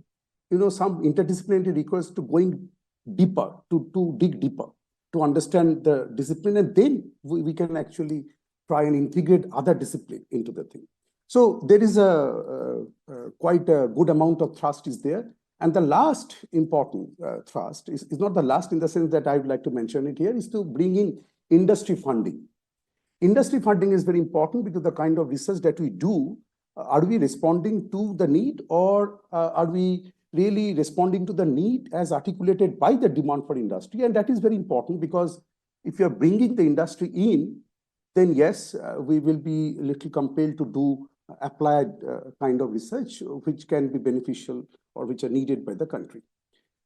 Speaker 2: some interdisciplinarity requires to going deeper, to dig deeper, to understand the discipline, and then we can actually try and integrate other discipline into the thing. So there is quite a good amount of thrust is there. And the last important thrust is not the last in the sense that I would like to mention it here, is to bring in industry funding. Industry funding is very important because the kind of research that we do, are we responding to the need, or are we really responding to the need as articulated by the demand for industry? And that is very important, because if you're bringing the industry in, then yes, we will be a little compelled to do applied kind of research, which can be beneficial or which are needed by the country.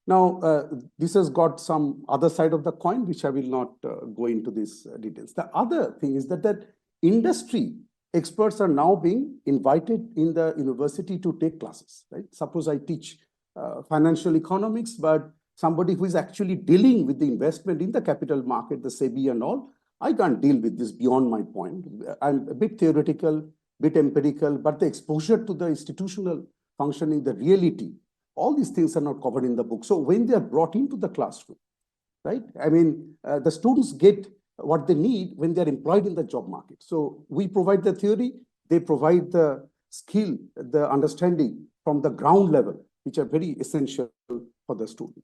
Speaker 2: Now, this has got some other side of the coin, which I will not go into these details. The other thing is that industry experts are now being invited in the university to take classes, right? Suppose I teach financial economics, but somebody who is actually dealing with the investment in the capital market, the SEBI and all, I can't deal with this beyond my point. I'm a bit theoretical, bit empirical, but the exposure to the institutional functioning, the reality, all these things are not covered in the book. So when they are brought into the classroom, right? I mean, the students get what they need when they're employed in the job market. So we provide the theory, they provide the skill, the understanding from the ground level, which are very essential for the student.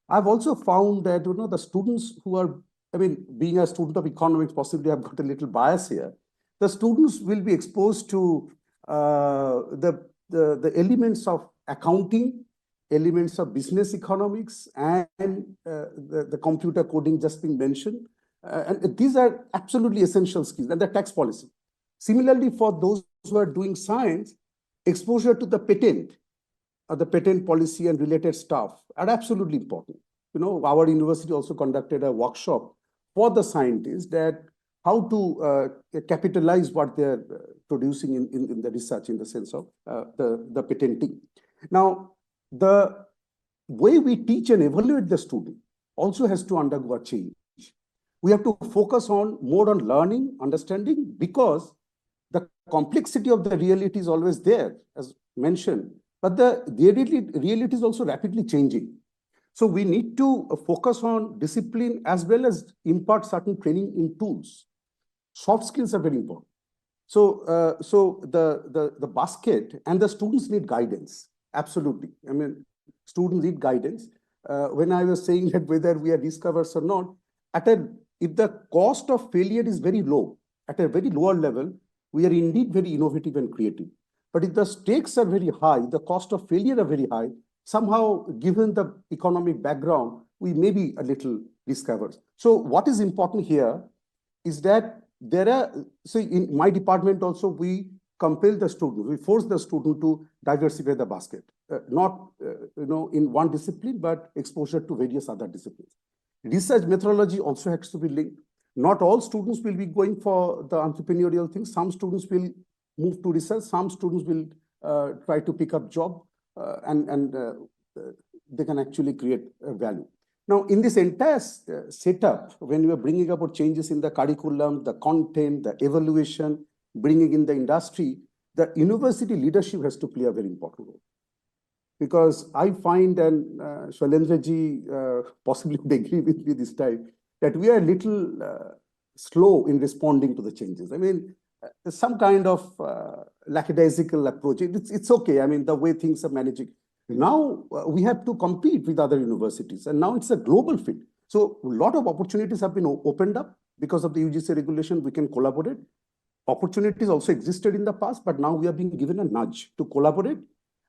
Speaker 2: I've also found that, the students who are, being a student of economics, possibly I've got a little bias here. The students will be exposed to the elements of accounting, elements of business economics, and the computer coding just being mentioned. And these are absolutely essential skills, and the tax policy. Similarly, for those who are doing science, exposure to the patent policy and related stuff are absolutely important. Our university also conducted a workshop for the scientists that how to capitalize what they're producing in the research, in the sense of the patenting. Now, the way we teach and evaluate the student also has to undergo a change. We have to focus more on learning, understanding, because the complexity of the reality is always there, as mentioned, but the reality is also rapidly changing. So we need to focus on discipline as well as impart certain training in tools. Soft skills are very important. So, the basket, and the students need guidance. Absolutely. Students need guidance. When I was saying that whether we are discoverers or not, if the cost of failure is very low, at a very lower level, we are indeed very innovative and creative. But if the stakes are very high, the cost of failure are very high, somehow, given the economic background, we may be a little discoverers. So what is important here is that in my department also, we compel the student, we force the student to diversify the basket, not in one discipline, but exposure to various other disciplines. Research methodology also has to be linked. Not all students will be going for the entrepreneurial things. Some students will move to research. Some students will try to pick up job, and they can actually create value. Now, in this entire setup, when we are bringing about changes in the curriculum, the content, the evaluation, bringing in the industry, the university leadership has to play a very important role. Because I find, and Shailendra ji possibly would agree with me this time, that we are a little slow in responding to the changes. Some kind of lackadaisical approach. It's okay. The way things are managing. Now we have to compete with other universities, and now it's a global fit. So a lot of opportunities have been opened up because of the UGC regulation. We can collaborate. Opportunities also existed in the past, but now we are being given a nudge to collaborate,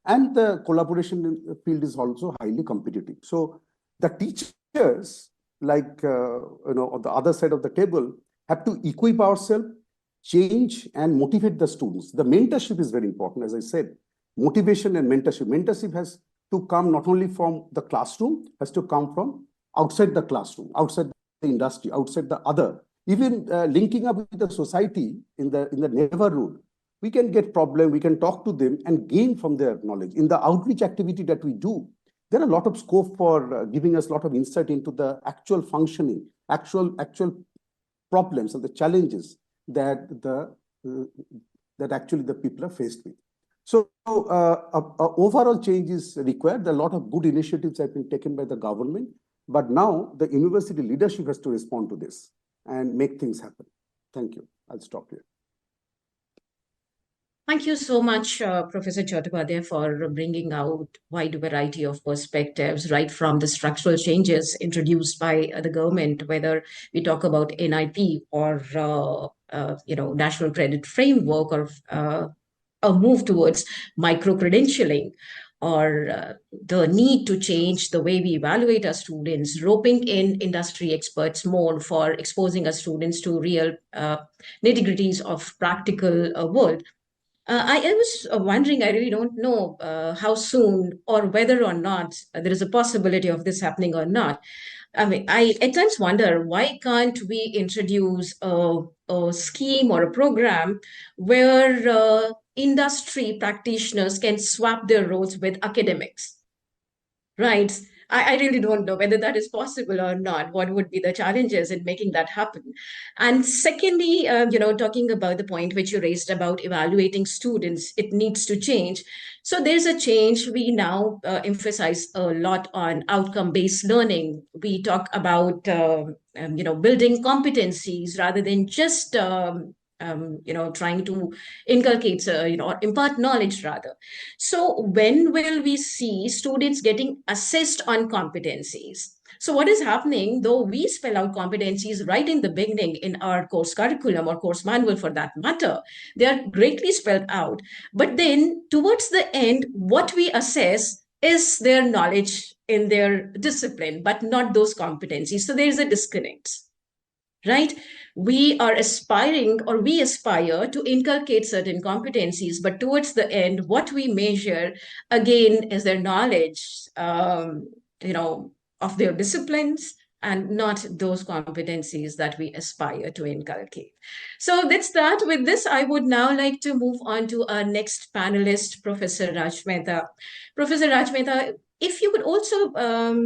Speaker 2: and the collaboration field is also highly competitive. So the teachers, like on the other side of the table, have to equip ourselves, change, and motivate the students. The mentorship is very important, as I said. Motivation and mentorship. Mentorship has to come not only from the classroom, has to come from outside the classroom, outside the industry, outside the other. Even linking up with the society in the neighborhood, we can get problem, we can talk to them and gain from their knowledge. In the outreach activity that we do, there are a lot of scope for giving us a lot of insight into the actual functioning, actual problems and the challenges that actually the people are faced with. So overall change is required. A lot of good initiatives have been taken by the government, but now the university leadership has to respond to this and make things happen. Thank you. I'll stop here.
Speaker 1: Thank you so much, Professor Chattopadhyay, for bringing out wide variety of perspectives, right from the structural changes introduced by the government, whether we talk about NIP or National Credit Framework, or a move towards micro-credentialing, or the need to change the way we evaluate our students, roping in industry experts more for exposing our students to real nitty-gritties of practical world. I was wondering, I really don't know how soon or whether or not there is a possibility of this happening or not. I mean, I at times wonder, why can't we introduce a scheme or a program where industry practitioners can swap their roles with academics, right? I really don't know whether that is possible or not. What would be the challenges in making that happen? And secondly, talking about the point which you raised about evaluating students, it needs to change. So there's a change. We now emphasize a lot on outcome-based learning. We talk about, building competencies rather than just, trying to inculcate, or impart knowledge rather. So when will we see students getting assessed on competencies? So what is happening, though we spell out competencies right in the beginning in our course curriculum or course manual for that matter, they are greatly spelled out. But then towards the end, what we assess is their knowledge in their discipline, but not those competencies. So there is a disconnect, right? We aspire to inculcate certain competencies, but towards the end, what we measure again is their knowledge, of their disciplines, and not those competencies that we aspire to inculcate. So let's start with this. I would now like to move on to our next panelist, Professor Raj Mehta. Professor Raj Mehta, if you could also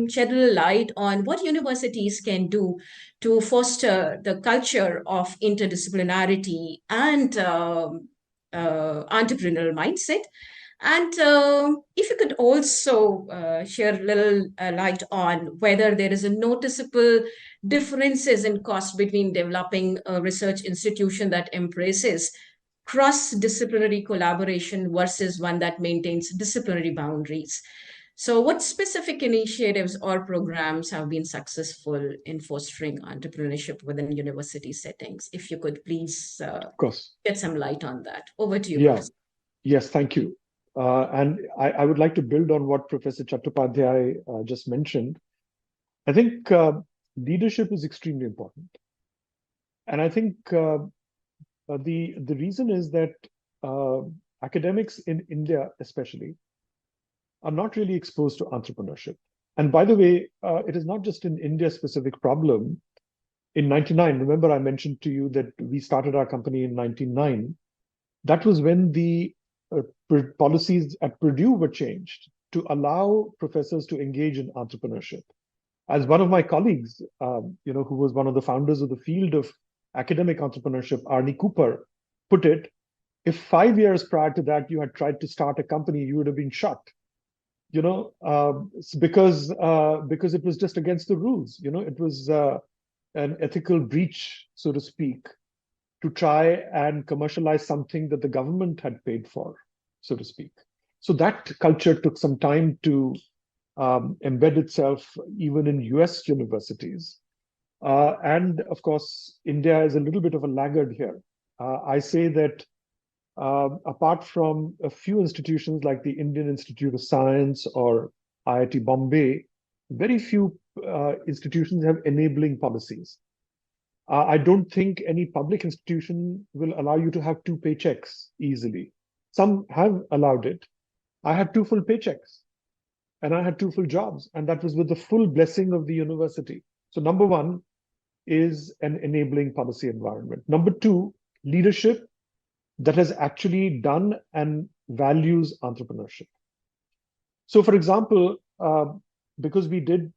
Speaker 1: shed a little light on what universities can do to foster the culture of interdisciplinarity and entrepreneurial mindset. And if you could also share a little light on whether there is a noticeable differences in cost between developing a research institution that embraces cross-disciplinary collaboration versus one that maintains disciplinary boundaries. So what specific initiatives or programs have been successful in fostering entrepreneurship within university settings? If you could please
Speaker 3: of course,
Speaker 1: get some light on that. Over to you,
Speaker 3: yeah.
Speaker 1: Professor.
Speaker 3: Yes, thank you. And I would like to build on what Professor Chattopadhyay just mentioned. I think leadership is extremely important. And I think the reason is that academics in India especially are not really exposed to entrepreneurship. And by the way, it is not just an India-specific problem. In 99, remember I mentioned to you that we started our company in 99. That was when the policies at Purdue were changed to allow professors to engage in entrepreneurship. As one of my colleagues, who was one of the founders of the field of academic entrepreneurship, Arnie Cooper, put it, if 5 years prior to that you had tried to start a company, you would have been shot. Because it was just against the rules. It was an ethical breach, so to speak, to try and commercialize something that the government had paid for, so to speak. So that culture took some time to embed itself even in US universities. And of course, India is a little bit of a laggard here. I say that apart from a few institutions like the Indian Institute of Science or IIT Bombay, very few institutions have enabling policies. I don't think any public institution will allow you to have 2 paychecks easily. Some have allowed it. I had 2 full paychecks and I had 2 full jobs, and that was with the full blessing of the university. So number 1 is an enabling policy environment. Number 2, leadership that has actually done and values entrepreneurship. So, for example, because we did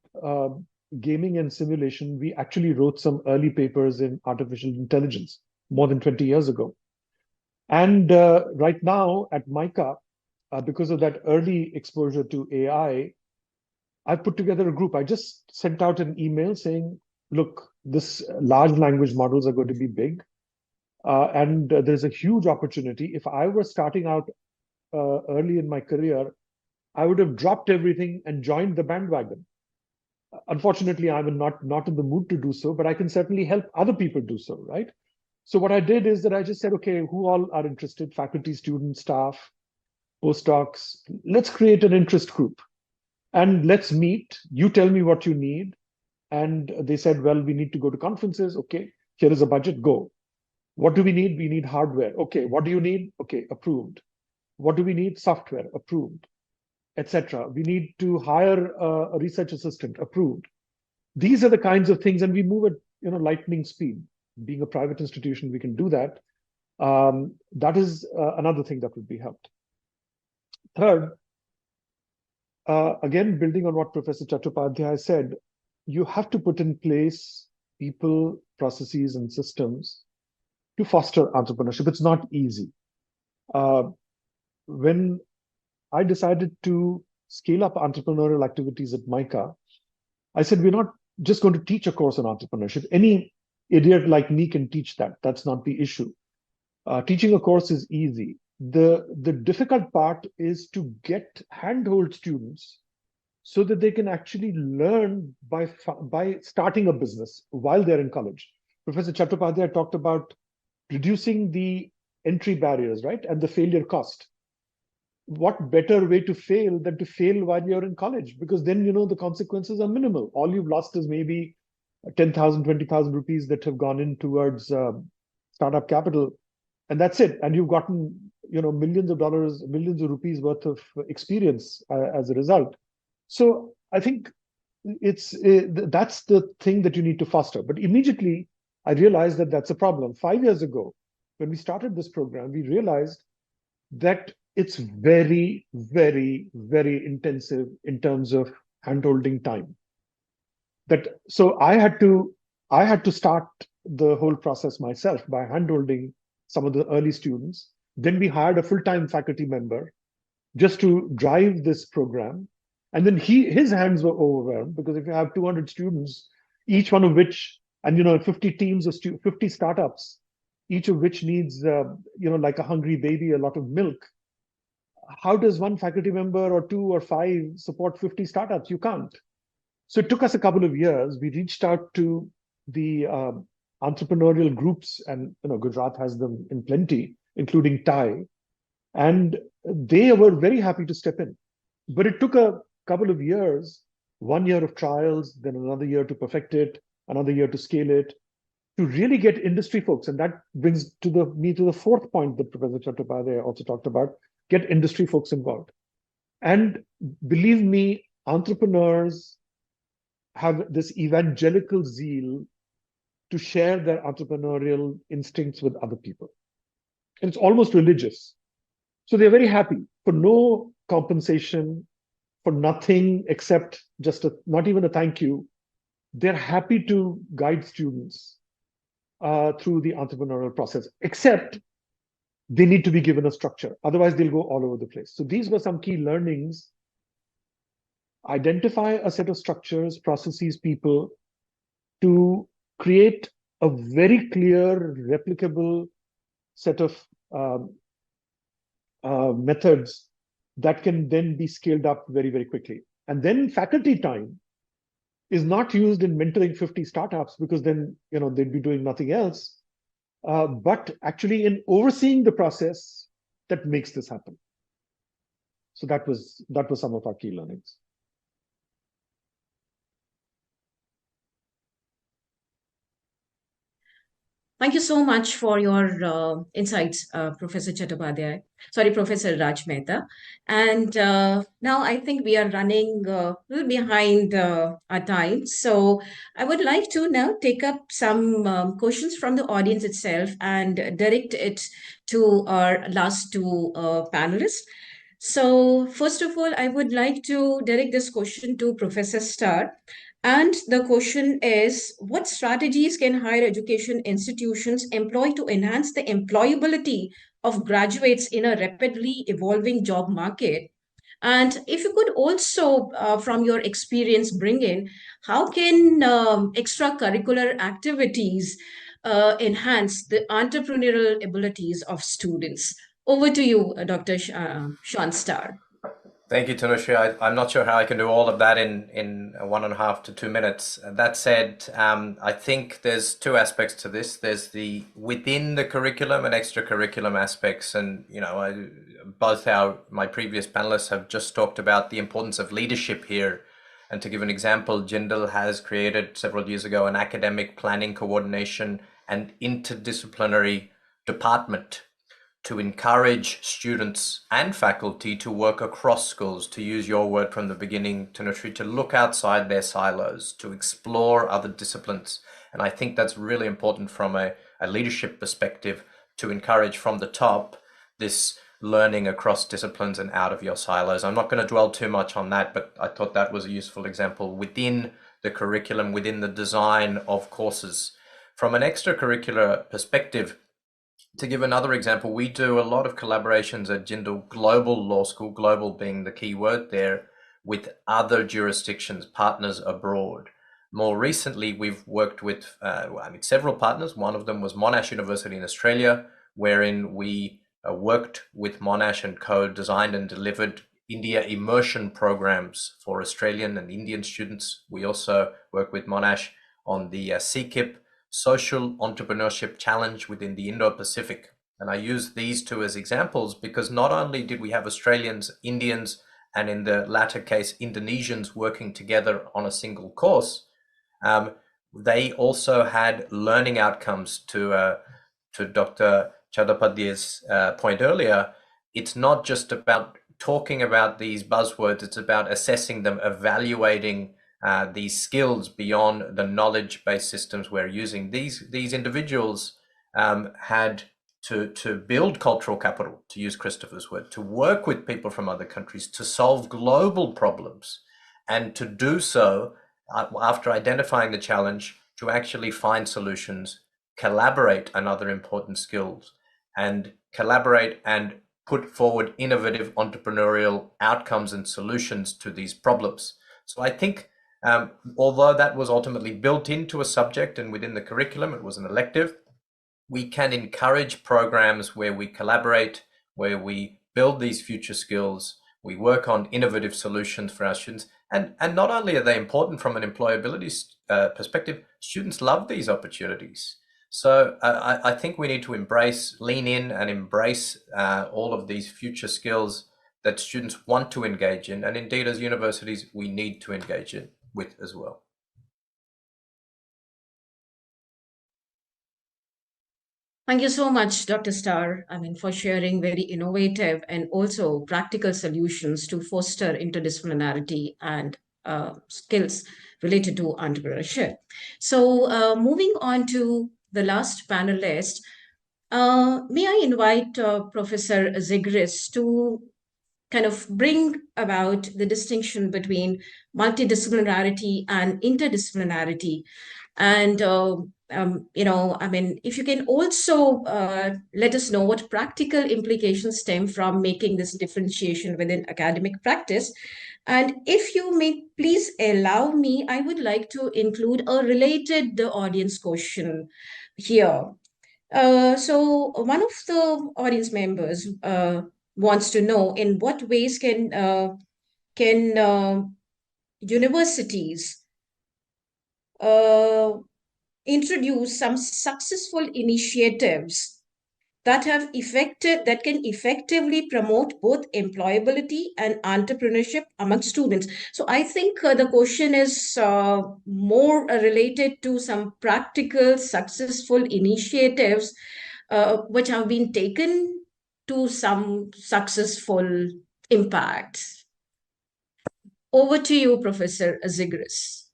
Speaker 3: gaming and simulation, we actually wrote some early papers in artificial intelligence more than 20 years ago. And right now at MICA, because of that early exposure to AI, I put together a group. I just sent out an email saying, look, this large language models are going to be big. And there's a huge opportunity. If I were starting out early in my career, I would have dropped everything and joined the bandwagon. Unfortunately, I'm not in the mood to do so, but I can certainly help other people do so, right? So what I did is that I just said, okay, who all are interested? Faculty, students, staff, postdocs. Let's create an interest group and let's meet. You tell me what you need. And they said, well, we need to go to conferences. Okay, here is a budget, go. What do we need? We need hardware. Okay, what do you need? Okay, approved. What do we need? Software, approved, etc. We need to hire a research assistant, approved. These are the kinds of things, and we move at lightning speed. Being a private institution, we can do that. That is another thing that would be helped. Third, again, building on what Professor Chattopadhyay said, you have to put in place people, processes, and systems to foster entrepreneurship. It's not easy. When I decided to scale up entrepreneurial activities at MICA, I said, we're not just going to teach a course on entrepreneurship. Any idiot like me can teach that. That's not the issue. Teaching a course is easy. The difficult part is to get handhold students so that they can actually learn by starting a business while they're in college. Professor Chattopadhyay talked about reducing the entry barriers, right? And the failure cost. What better way to fail than to fail while you're in college? Because then, the consequences are minimal. All you've lost is maybe 10,000, 20,000 rupees that have gone in towards startup capital. And that's it. And you've gotten, millions of dollars, millions of rupees worth of experience as a result. So I think that's the thing that you need to foster. But immediately I realized that that's a problem. 5 years ago, when we started this program, we realized that it's very, very, very intensive in terms of handholding time. So I had to start the whole process myself by handholding some of the early students. Then we hired a full-time faculty member just to drive this program. And then his hands were overwhelmed, because if you have 200 students, each one of which, and 50 teams of 50 startups, each of which needs, like a hungry baby, a lot of milk. How does one faculty member or 2 or 5 support 50 startups? You can't. So it took us a couple of years. We reached out to the entrepreneurial groups, and Gujarat has them in plenty, including Thai, and they were very happy to step in. But it took a couple of years, 1 year of trials, then another year to perfect it, another year to scale it, to really get industry folks. And that brings me to the fourth point that Professor Chattopadhyay also talked about: get industry folks involved. And believe me, entrepreneurs have this evangelical zeal to share their entrepreneurial instincts with other people. And it's almost religious. So they're very happy for no compensation, for nothing except just not even a thank you. They're happy to guide students through the entrepreneurial process, except they need to be given a structure. Otherwise, they'll go all over the place. So these were some key learnings. Identify a set of structures, processes, people to create a very clear, replicable set of methods that can then be scaled up very, very quickly. And then faculty time is not used in mentoring 50 startups, because then they'd be doing nothing else, but actually in overseeing the process that makes this happen. So that was some of our key learnings.
Speaker 1: Thank you so much for your insights, Professor Chattopadhyay. Sorry, Professor Raj Mehta. And now I think we are running a little behind our time. So I would like to now take up some questions from the audience itself and direct it to our last two panelists. So first of all, I would like to direct this question to Professor Starr. And the question is, what strategies can higher education institutions employ to enhance the employability of graduates in a rapidly evolving job market? And if you could also, from your experience, bring in how can extracurricular activities enhance the entrepreneurial abilities of students? Over to you, Dr. Sean Starr.
Speaker 4: Thank you, TANUSHREE. I'm not sure how I can do all of that in 1.5 to 2 minutes. That said, I think there's two aspects to this. There's the within the curriculum and extracurriculum aspects. And, you know, both my previous panelists have just talked about the importance of leadership here. And to give an example, Jindal has created several years ago an academic planning coordination and interdisciplinary department to encourage students and faculty to work across schools, to use your word from the beginning, TANUSHREE, to look outside their silos, to explore other disciplines. And I think that's really important from a leadership perspective, to encourage from the top this learning across disciplines and out of your silos. I'm not going to dwell too much on that, but I thought that was a useful example within the curriculum, within the design of courses. From an extracurricular perspective, to give another example, we do a lot of collaborations at Jindal Global Law School, global being the key word there, with other jurisdictions, partners abroad. More recently, we've worked with several partners. One of them was Monash University in Australia, wherein we worked with Monash and co-designed and delivered India immersion programs for Australian and Indian students. We also work with Monash on the CKIP Social Entrepreneurship Challenge within the Indo-Pacific. And I use these two as examples because not only did we have Australians, Indians, and in the latter case, Indonesians working together on a single course, they also had learning outcomes. To Dr. Chattopadhyay's point earlier, it's not just about talking about these buzzwords, it's about assessing them, evaluating these skills beyond the knowledge-based systems we're using. These individuals had to build cultural capital, to use Christopher's word, to work with people from other countries, to solve global problems, and to do so after identifying the challenge, to actually find solutions, collaborate, another important skills, and collaborate and put forward innovative entrepreneurial outcomes and solutions to these problems. So I think although that was ultimately built into a subject and within the curriculum, it was an elective, we can encourage programs where we collaborate, where we build these future skills, we work on innovative solutions for our students. And not only are they important from an employability perspective, students love these opportunities. So I think we need to lean in and embrace all of these future skills that students want to engage in. And indeed, as universities, we need to engage in with as well.
Speaker 1: Thank you so much, Dr. Starr, for sharing very innovative and also practical solutions to foster interdisciplinarity and skills related to entrepreneurship. So moving on to the last panelist, may I invite Professor ZIGURAS to kind of bring about the distinction between multidisciplinarity and interdisciplinarity. And, if you can also let us know what practical implications stem from making this differentiation within academic practice. And if you may please allow me, I would like to include a related audience question here. So one of the audience members wants to know in what ways can universities introduce some successful initiatives that can effectively promote both employability and entrepreneurship among students. So I think the question is more related to some practical, successful initiatives which have been taken to some successful impacts. Over to you, Professor ZIGURAS.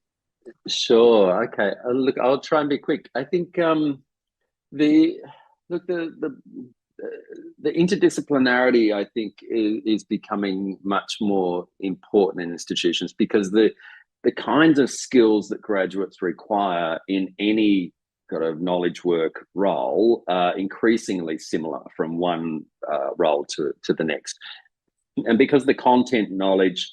Speaker 5: Sure. Okay. Look, I'll try and be quick. I think the interdisciplinarity, I think, is becoming much more important in institutions, because the kinds of skills that graduates require in any kind of knowledge work role are increasingly similar from one role to the next. And because the content, knowledge,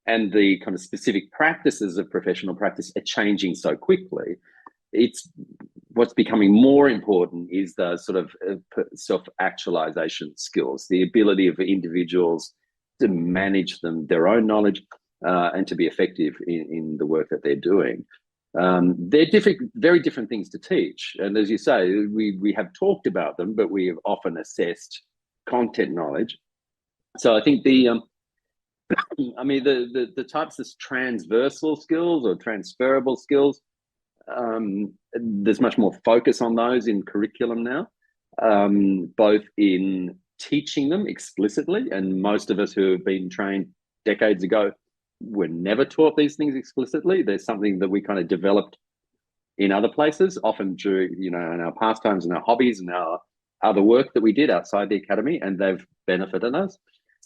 Speaker 5: and the kind of specific practices of professional practice are changing so quickly, it's what's becoming more important is the sort of self-actualization skills, the ability of individuals to manage their own knowledge and to be effective in the work that they're doing. They're very different things to teach. And as you say, we have talked about them, but we have often assessed content knowledge. So I think the types of transversal skills or transferable skills, there's much more focus on those in curriculum now, both in teaching them explicitly, and most of us who have been trained decades ago were never taught these things explicitly. There's something that we kind of developed in other places, often during, in our pastimes and our hobbies and our other work that we did outside the academy, and they've benefited us.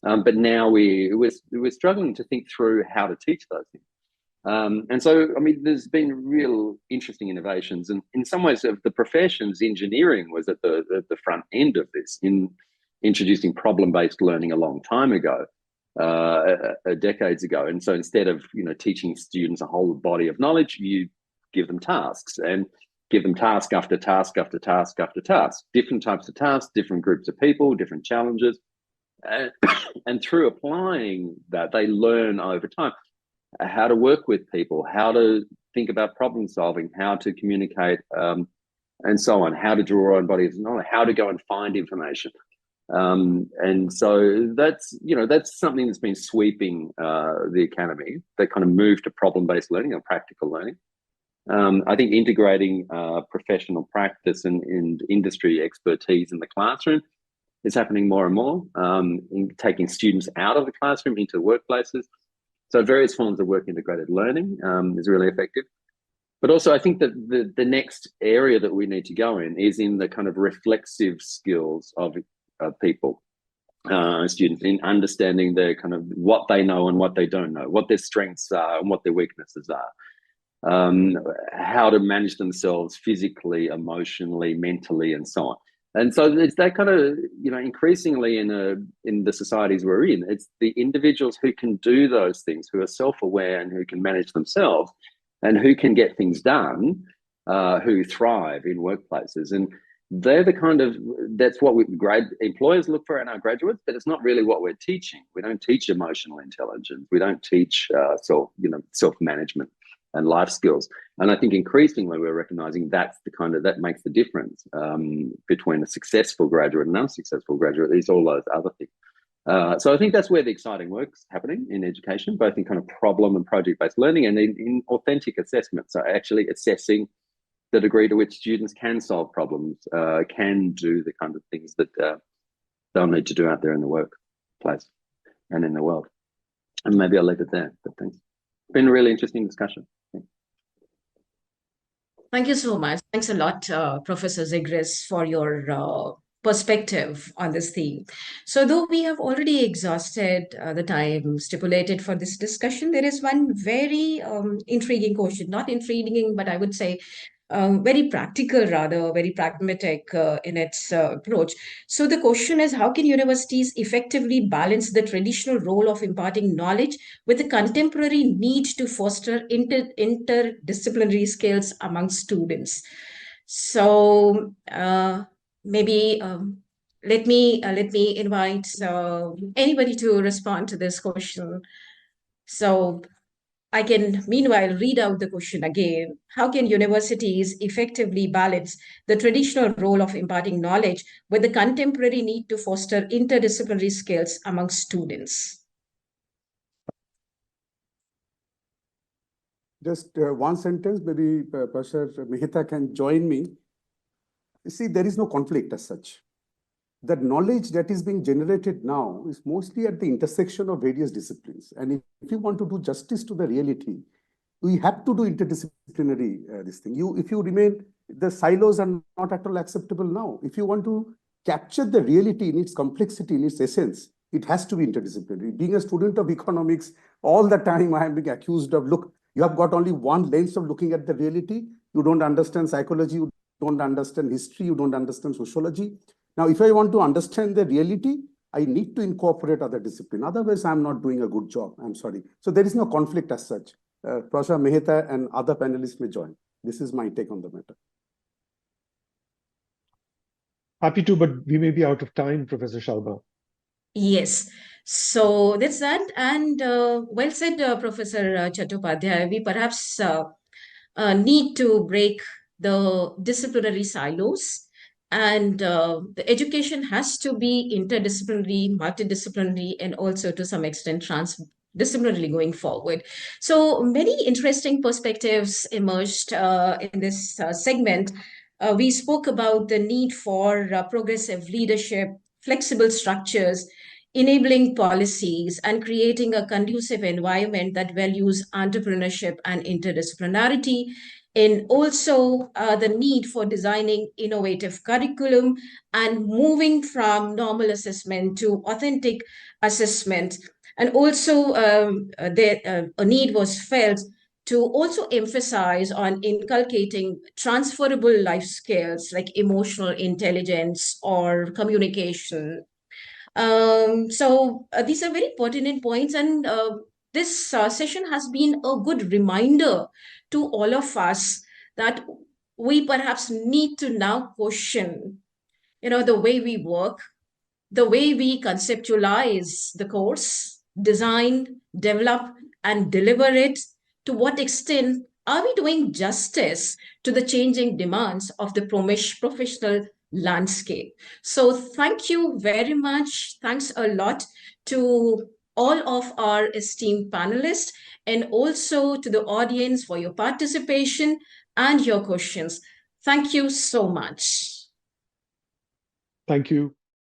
Speaker 5: But now we're struggling to think through how to teach those things. And so, there's been real interesting innovations, and in some ways, of the professions, engineering was at the front end of this, in introducing problem-based learning a long time ago, decades ago. And so, instead of teaching students a whole body of knowledge, you give them tasks, and give them task after task after task after task, different types of tasks, different groups of people, different challenges. And through applying that, they learn over time how to work with people, how to think about problem solving, how to communicate, and so on, how to draw on bodies of knowledge, how to go and find information. And so that's something that's been sweeping the academy, that kind of move to problem-based learning or practical learning. I think integrating professional practice and industry expertise in the classroom is happening more and more, in taking students out of the classroom into workplaces. So various forms of work-integrated learning is really effective. But also, I think that the next area that we need to go in is in the kind of reflexive skills of people, students, in understanding their kind of what they know and what they don't know, what their strengths are and what their weaknesses are, how to manage themselves physically, emotionally, mentally, and so on. And so it's that kind of, increasingly in the societies we're in, it's the individuals who can do those things, who are self-aware and who can manage themselves and who can get things done, who thrive in workplaces. And they're the kind of, that's what employers look for in our graduates, but it's not really what we're teaching. We don't teach emotional intelligence. We don't teach self-management and life skills. And I think increasingly we're recognizing that makes the difference between a successful graduate and unsuccessful graduate, is all those other things. So I think that's where the exciting work's happening in education, both in kind of problem and project-based learning, and in authentic assessment. So actually assessing the degree to which students can solve problems, can do the kind of things that they'll need to do out there in the workplace and in the world. And maybe I'll leave it there, but thanks. It's been a really interesting discussion.
Speaker 1: Thank you so much. Thanks a lot, Professor ZIGURAS, for your perspective on this theme. So though we have already exhausted the time stipulated for this discussion, there is one very intriguing question, not intriguing, but I would say very practical, rather, very pragmatic in its approach. So the question is, how can universities effectively balance the traditional role of imparting knowledge with the contemporary need to foster interdisciplinary skills among students? So maybe let me invite anybody to respond to this question. So I can, meanwhile, read out the question again. How can universities effectively balance the traditional role of imparting knowledge with the contemporary need to foster interdisciplinary skills among students?
Speaker 2: Just one sentence, maybe Professor Mehta can join me. You see, there is no conflict as such. The knowledge that is being generated now is mostly at the intersection of various disciplines. And if you want to do justice to the reality, we have to do interdisciplinary this thing. If you remain, the silos are not at all acceptable now. If you want to capture the reality in its complexity, in its essence, it has to be interdisciplinary. Being a student of economics, all the time I am being accused of, look, you have got only one lens of looking at the reality. You don't understand psychology, you don't understand history, you don't understand sociology. Now, if I want to understand the reality, I need to incorporate other disciplines. Otherwise, I'm not doing a good job. I'm sorry. So there is no conflict as such. Professor Mehta and other panelists may join. This is my take on the matter.
Speaker 3: Happy to, but we may be out of time, Professor Sharma.
Speaker 1: Yes. So that's that. And well said, Professor Chattopadhyay. We perhaps need to break the disciplinary silos. And the education has to be interdisciplinary, multidisciplinary, and also to some extent transdisciplinarily going forward. So many interesting perspectives emerged in this segment. We spoke about the need for progressive leadership, flexible structures, enabling policies, and creating a conducive environment that values entrepreneurship and interdisciplinarity, and also the need for designing innovative curriculum and moving from normal assessment to authentic assessment. And also a need was felt to also emphasize on inculcating transferable life skills like emotional intelligence or communication. So these are very pertinent points, and this session has been a good reminder to all of us that we perhaps need to now question, the way we work, the way we conceptualize the course, design, develop, and deliver it. To what extent are we doing justice to the changing demands of the professional landscape? So thank you very much. Thanks a lot to all of our esteemed panelists and also to the audience for your participation and your questions. Thank you so much.
Speaker 3: Thank you.